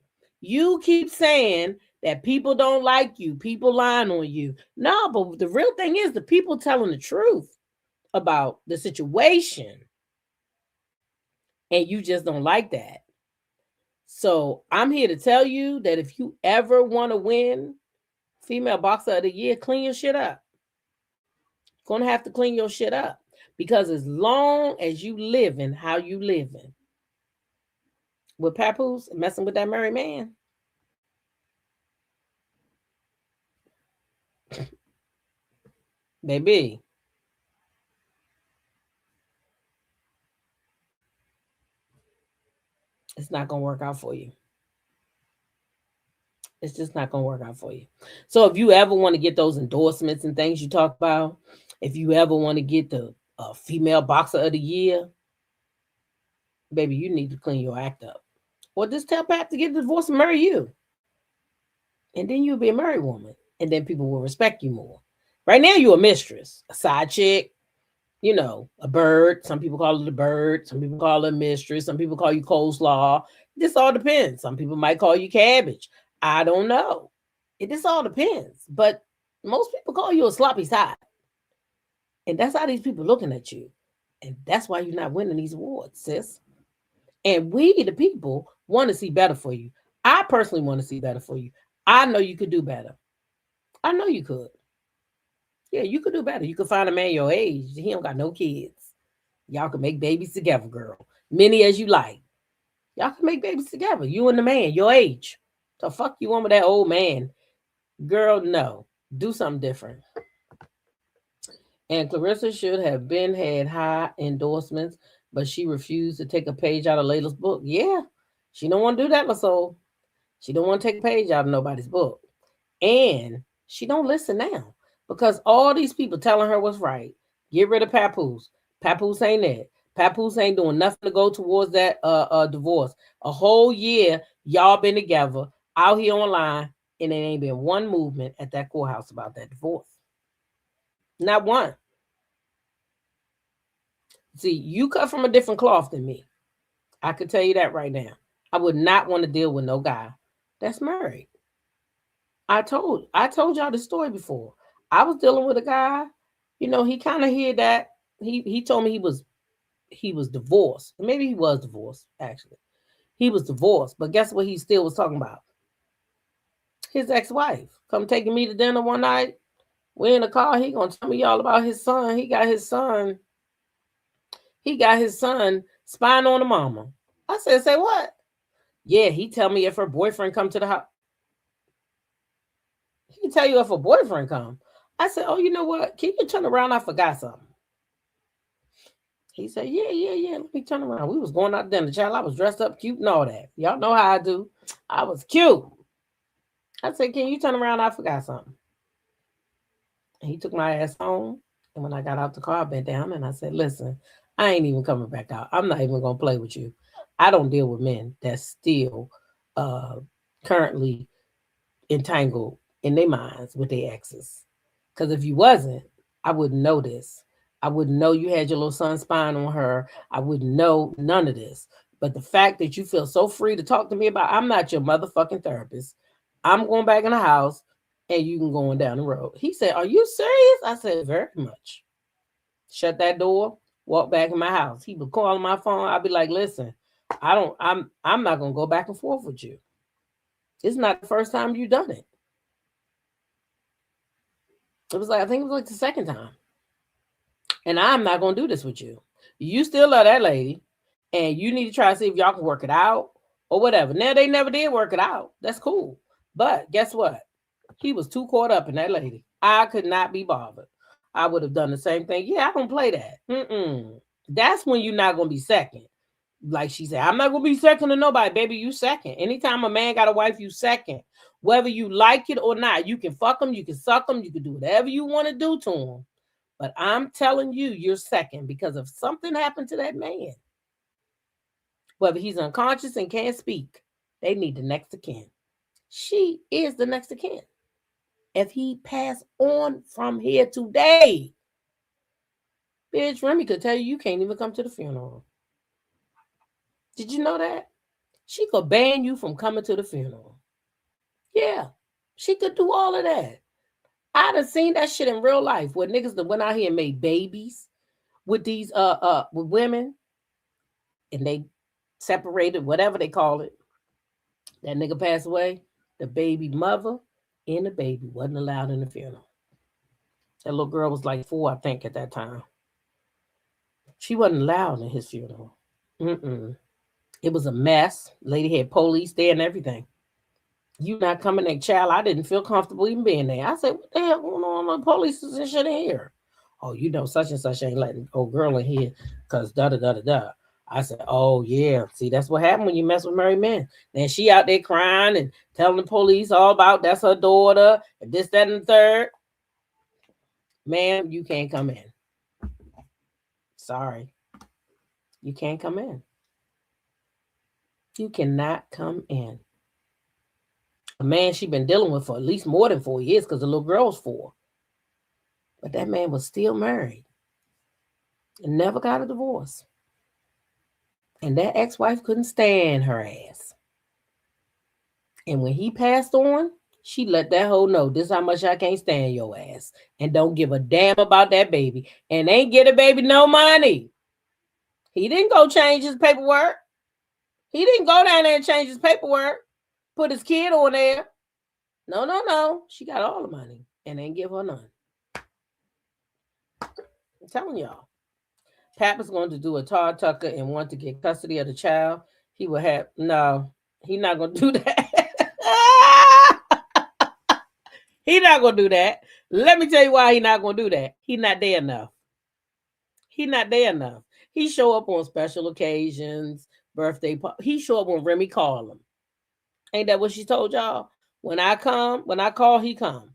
You keep saying that people don't like you. People lying on you. No, but the real thing is the people telling the truth about the situation. And you just don't like that. So I'm here to tell you that if you ever want to win Female Boxer of the Year, clean your shit up. Gonna have to clean your shit up. Because as long as you living how you living with papoose and messing with that married man, baby, it's not gonna work out for you. It's just not gonna work out for you. So if you ever want to get those endorsements and things you talk about, if you ever want to get the Female Boxer of the Year, baby, you need to clean your act up. Or just tell Pat to get a divorce and marry you. And then you'll be a married woman. And then people will respect you more. Right now, you're a mistress, a side chick, you know, a bird. Some people call it a bird. Some people call it a mistress. Some people call you coleslaw. This all depends. Some people might call you cabbage. I don't know. It just all depends. But most people call you a sloppy side. And that's how these people looking at you. And that's why you're not winning these awards, sis. And we, the people, want to see better for you. I personally want to see better for you. I know you could do better. I know you could. Yeah, you could do better. You could find a man your age. He don't got no kids. Y'all can make babies together, girl. Many as you like. Y'all can make babies together. You and the man, your age. So fuck you on with that old man. Girl, no. Do something different. And Claressa should have had high endorsements, but she refused to take a page out of Layla's book. Yeah, she don't want to do that, LaSoul. She don't want to take a page out of nobody's book. And she don't listen now because all these people telling her what's right. Get rid of Papoose. Papoose ain't that. Papoose ain't doing nothing to go towards that divorce. A whole year, y'all been together, out here online, and there ain't been one movement at that courthouse about that divorce. Not one. See, you cut from a different cloth than me. I could tell you that right now. I would not want to deal with no guy that's married. I told y'all the story before. I was dealing with a guy, he kind of heard that. He told me he was divorced. Maybe he was divorced, actually. He was divorced, but guess what he still was talking about? His ex-wife come taking me to dinner one night. We're in the car. He gonna tell me all about his son. He got his son spying on the mama. I said, say what? Yeah, he tell me if her boyfriend come to the house. He can tell you if her boyfriend come. I said, oh, you know what? Can you turn around? I forgot something. He said, yeah. Let me turn around. We was going out to dinner, child. I was dressed up cute and all that. Y'all know how I do. I was cute. I said, can you turn around? I forgot something. And he took my ass home. And when I got out the car, I bent down and I said, listen, I ain't even coming back out. I'm not even going to play with you. I don't deal with men that's still currently entangled in their minds with their exes. Because if you wasn't, I wouldn't know this. I wouldn't know you had your little son spying on her. I wouldn't know none of this. But the fact that you feel so free to talk to me about, I'm not your motherfucking therapist. I'm going back in the house and you can go on down the road. He said, are you serious? I said, very much. Shut that door, walk back in my house. He would call my phone. I'd be like, listen, I'm not going to go back and forth with you. It's not the first time you done it. It was like, I think it was like the second time. And I'm not going to do this with you. You still love that lady. And you need to try to see if y'all can work it out or whatever. Now, they never did work it out. That's cool. But guess what? He was too caught up in that lady. I could not be bothered. I would have done the same thing. Yeah, I don't play that. That's when you're not going to be second. Like she said, I'm not going to be second to nobody. Baby, you second. Anytime a man got a wife, you second. Whether you like it or not, you can fuck them, you can suck them, you can do whatever you want to do to them. But I'm telling you, you're second because if something happened to that man, whether he's unconscious and can't speak, they need the next of kin. She is the next of kin. If he passed on from here today, bitch, Remy could tell you can't even come to the funeral. Did you know that? She could ban you from coming to the funeral. Yeah, she could do all of that. I done seen that shit in real life where niggas that went out here and made babies with these with women and they separated, whatever they call it. That nigga passed away. The baby mother and the baby wasn't allowed in the funeral. That little girl was like 4, I think, at that time. She wasn't allowed in his funeral. It was a mess. Lady had police there and everything. You not coming there, child. I didn't feel comfortable even being there. I said, what the hell going on? The police is and shit in here. Oh, you know, such and such ain't letting old girl in here because da-da-da-da-da. I said, oh, yeah. See, that's what happened when you mess with married men. Then she out there crying and telling the police all about that's her daughter and this, that, and the third. Ma'am, you can't come in. Sorry. You can't come in. You cannot come in. A man she been dealing with for at least more than 4 years because the little girl was 4. But that man was still married and never got a divorce. And that ex-wife couldn't stand her ass. And when he passed on, she let that hoe know, this is how much I can't stand your ass. And don't give a damn about that baby. And ain't get a baby no money. He didn't go change his paperwork. He didn't go down there and change his paperwork. Put his kid on there. No. She got all the money and ain't give her none. I'm telling y'all. Papa's going to do a Todd Tucker and want to get custody of the child. He will have, no, he's not going to do that. He not gonna do that. Let me tell you why he not gonna do that. He not there enough. He not there enough. He show up on special occasions, birthday. He show up when Remy call him. Ain't that what she told y'all? When I call, he come.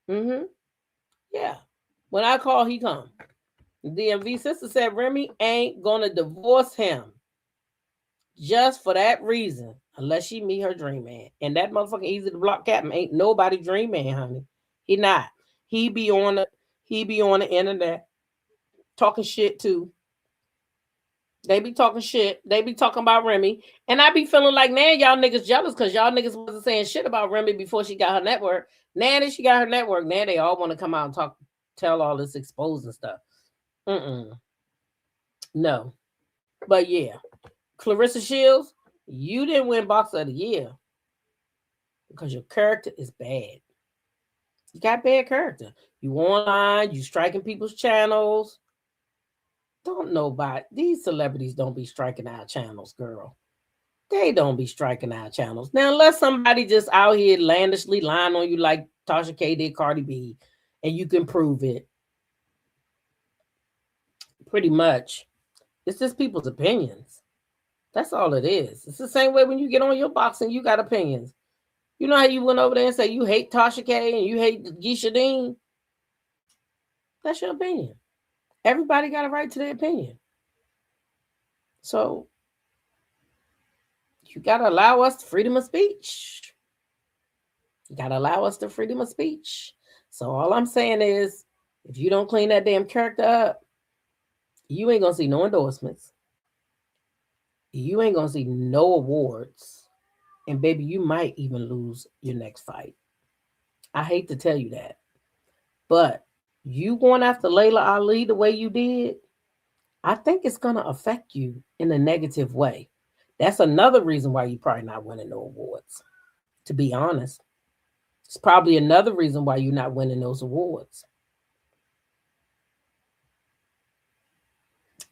Yeah. When I call, he come. The DMV sister said Remy ain't gonna divorce him just for that reason, unless she meet her dream man. And that motherfucking easy to block captain ain't nobody dream man, honey. He not. He be on the internet talking shit too. They be talking shit. They be talking about Remy. And I be feeling like, now y'all niggas jealous because y'all niggas wasn't saying shit about Remy before she got her network. Now that she got her network, now they all want to come out and tell all this exposing stuff. No. But yeah. Claressa Shields, you didn't win Boxer of the Year because your character is bad. You got bad character. You online, you striking people's channels. These celebrities don't be striking our channels, girl. They don't be striking our channels. Now, unless somebody just out here landishly lying on you like Tasha K did Cardi B, and you can prove it. Pretty much. It's just people's opinions. That's all it is. It's the same way when you get on your box and you got opinions. You know how you went over there and say you hate Tasha K and you hate Geisha Dean? That's your opinion. Everybody got a right to their opinion. So you got to allow us freedom of speech. You got to allow us the freedom of speech. So all I'm saying is, if you don't clean that damn character up, you ain't going to see no endorsements. You ain't going to see no awards. And baby, you might even lose your next fight. I hate to tell you that. But you going after Layla Ali the way you did, I think it's going to affect you in a negative way. That's another reason why you're probably not winning no awards. To be honest, it's probably another reason why you're not winning those awards.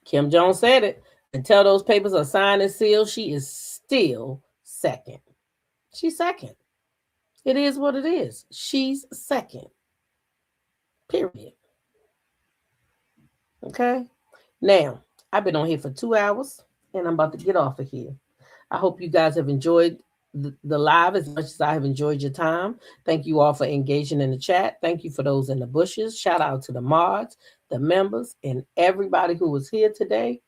Kim Jones said it. Until those papers are signed and sealed, she is still second. She's second. It is what it is. She's second. Period. Okay? Now, I've been on here for 2 hours, and I'm about to get off of here. I hope you guys have enjoyed the live as much as I have enjoyed your time. Thank you all for engaging in the chat. Thank you for those in the bushes. Shout out to the mods, the members, and everybody who was here today.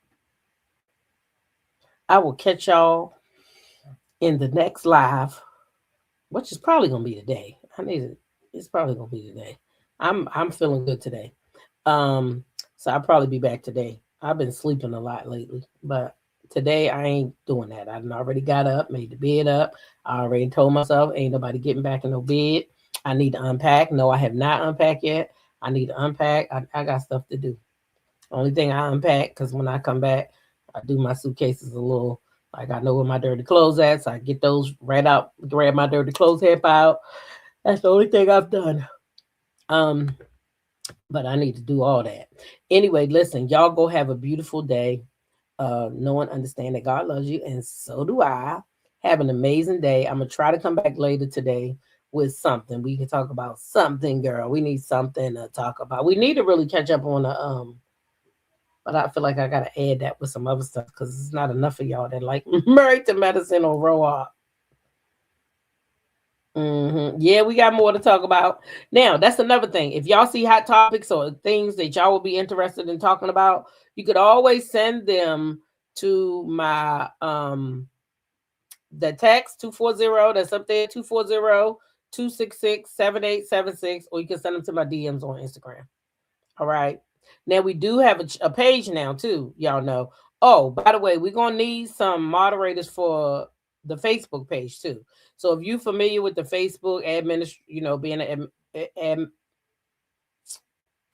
I will catch y'all in the next live, which is probably going to be today. It's probably going to be today. I'm feeling good today. So I'll probably be back today. I've been sleeping a lot lately, but today I ain't doing that. I already got up, made the bed up. I already told myself ain't nobody getting back in no bed. I need to unpack. No, I have not unpacked yet. I need to unpack. I got stuff to do. Only thing I unpack, because when I come back, I do my suitcases a little, like I know where my dirty clothes at, so I get those right out, grab my dirty clothes head out. That's the only thing I've done. But I need to do all that. Anyway, listen, y'all go have a beautiful day. Know and understand that God loves you, and so do I. Have an amazing day. I'm gonna try to come back later today with something. We can talk about something, girl. We need something to talk about. We need to really catch up on the but I feel like I gotta add that with some other stuff because it's not enough of y'all that like Married to Medicine or Row Up. Yeah, we got more to talk about. Now, that's another thing. If y'all see hot topics or things that y'all will be interested in talking about, you could always send them to my the text 240 that's up there, 240-266-7876, or you can send them to my DMs on Instagram. All right. Now we do have a page now too, y'all know. Oh, by the way, we're gonna need some moderators for the Facebook page too. So if you're familiar with the Facebook being I'm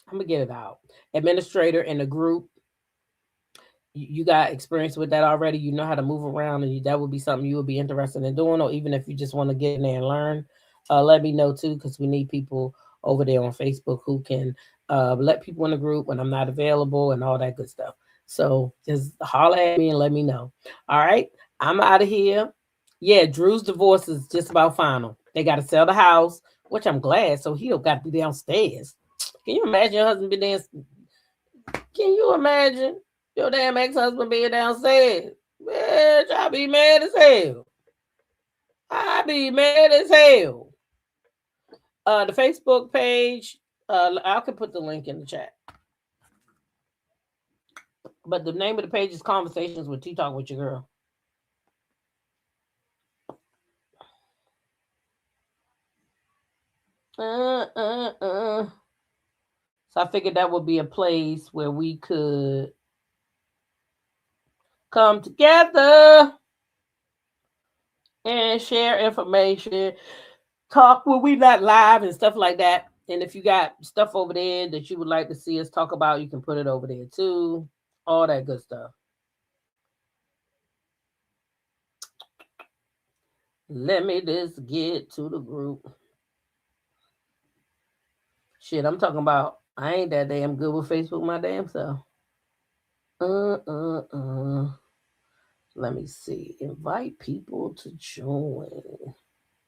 gonna get it out. Administrator in the group, you got experience with that already. You know how to move around, and that would be something you would be interested in doing, or even if you just want to get in there and learn, let me know too, because we need people over there on Facebook who can let people in the group when I'm not available and all that good stuff. So just holler at me and let me know. All right, I'm out of here. Yeah, Drew's divorce is just about final. They got to sell the house. which I'm glad. So he don't got to be downstairs. Can you imagine your husband be dancing? Can you imagine your damn ex-husband being downstairs? Bitch, I be mad as hell. I be mad as hell. The Facebook page, I could put the link in the chat. But the name of the page is Conversations with Tea Talk with Your Girl. So I figured that would be a place where we could come together and share information, talk when we not live and stuff like that. And if you got stuff over there that you would like to see us talk about, you can put it over there too. All that good stuff. Let me just get to the group. Shit, I'm talking about I ain't that damn good with Facebook my damn self. Let me see. Invite people to join.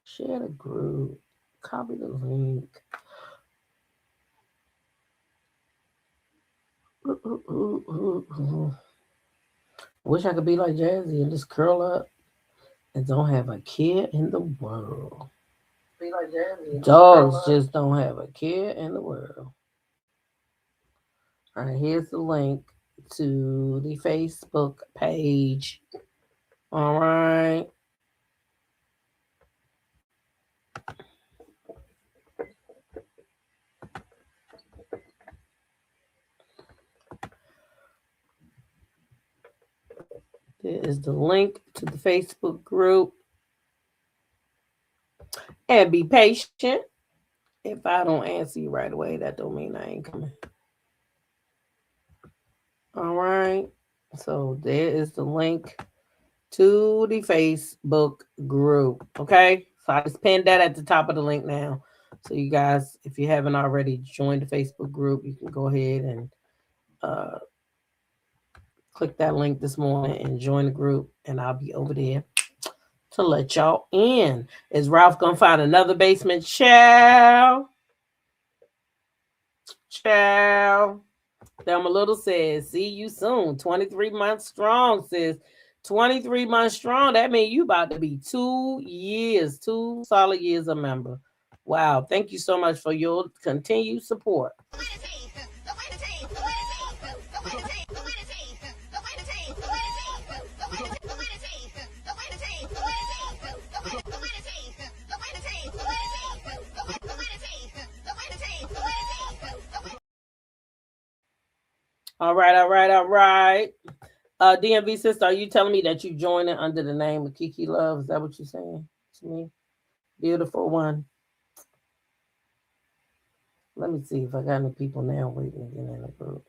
Share the group. Copy the link. Wish I could be like Jazzy and just curl up and don't have a care in the world. Be like Jazzy. Dogs just don't have a care in the world. All right, here's the link to the Facebook page. All right. There is the link to the Facebook group. And be patient. If I don't answer you right away, that don't mean I ain't coming. All right. So there is the link to the Facebook group. Okay. So I just pinned that at the top of the link now. So you guys, if you haven't already joined the Facebook group, you can go ahead and click that link this morning and join the group. And I'll be over there to let y'all in. Is Ralph gonna find another basement? Ciao. Thelma Little says, see you soon. 23 months strong, sis. 23 months strong. That means you about to be 2 years, 2 solid years a member. Wow. Thank you so much for your continued support. All right. DMV sister, are you telling me that you joined it under the name of Kiki Love? Is that what you're saying to me? Beautiful one. Let me see if I got any people now waiting to get in the group.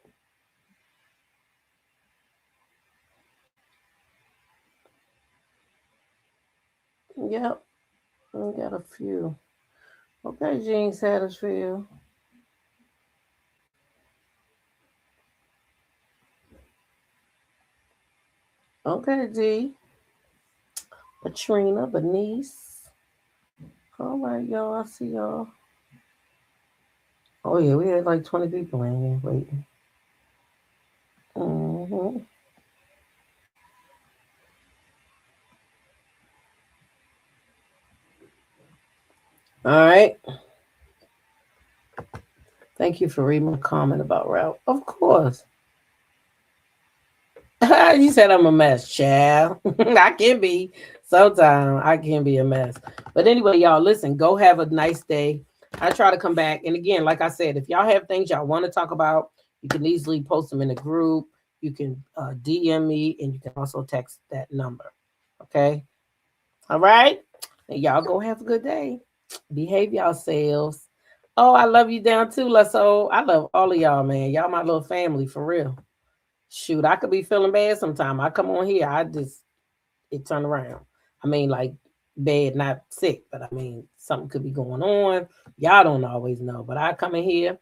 Yep. I got a few. Okay, Jean Satterfield. Okay, D. Patrina, Bernice. All right, y'all. I see y'all. Oh, yeah, we had like 20 people in here waiting. Mm-hmm. All right. Thank you for reading my comment about Ralph. Of course. You said I'm a mess, child. I can be. Sometimes I can be a mess. But anyway, y'all, listen, go have a nice day. I try to come back. And again, like I said, if y'all have things y'all want to talk about, you can easily post them in the group. You can DM me, and you can also text that number. Okay? All right? And y'all go have a good day. Behave yourselves. Oh, I love you down too, Lasso. I love all of y'all, man. Y'all my little family, for real. Shoot, I could be feeling bad sometime. I come on here, it turn around. I mean, like bad, not sick, but I mean, something could be going on. Y'all don't always know, but I come in here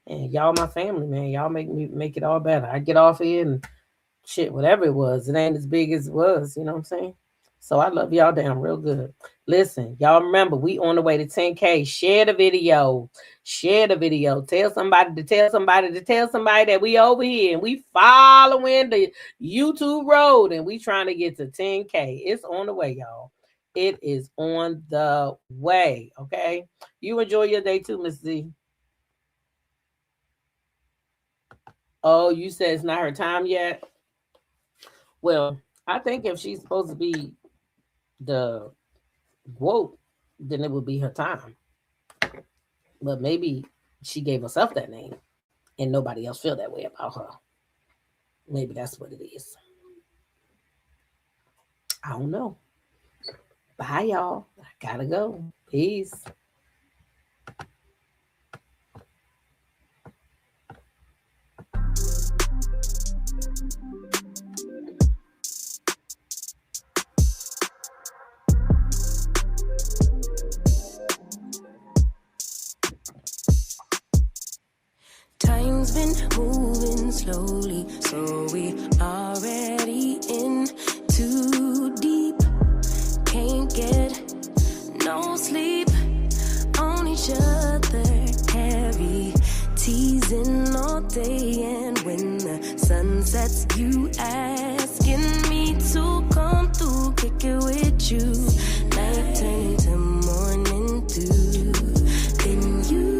and y'all my family, man. Y'all make it all better. I get off here and shit, whatever it was, it ain't as big as it was. You know what I'm saying? So I love y'all damn real good. Listen, y'all remember, we on the way to 10K. Share the video. Share the video. Tell somebody to tell somebody to tell somebody that we over here and we following the YouTube road and we trying to get to 10K. It's on the way, y'all. It is on the way, okay? You enjoy your day too, Miss Z. Oh, you said it's not her time yet? Well, I think if she's supposed to be the quote, then it would be her time. But maybe she gave herself that name and nobody else feel that way about her. Maybe that's what it is. I don't know. Bye, y'all. I gotta go. Peace. Time's been moving slowly, so we already in too deep. Can't get no sleep on each other, heavy teasing all day. And when the sun sets, you asking me to come through, kick it with you. Night turn to morning dew, then you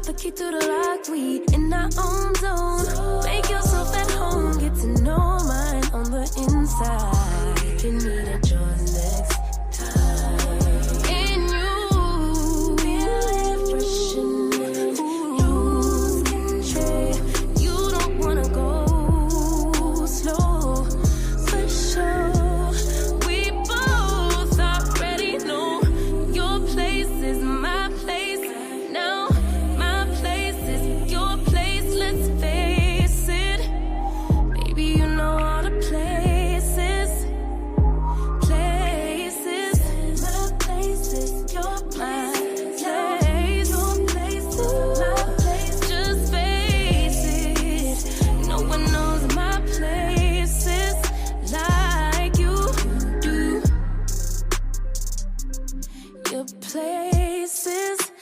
the key to the lock, we in our own zone. Make yourself at home, get to know mine on the inside. You need a choice next time. And you feel refreshing, lose control. You don't wanna go slow, for sure. We both already know your place is my place now. Places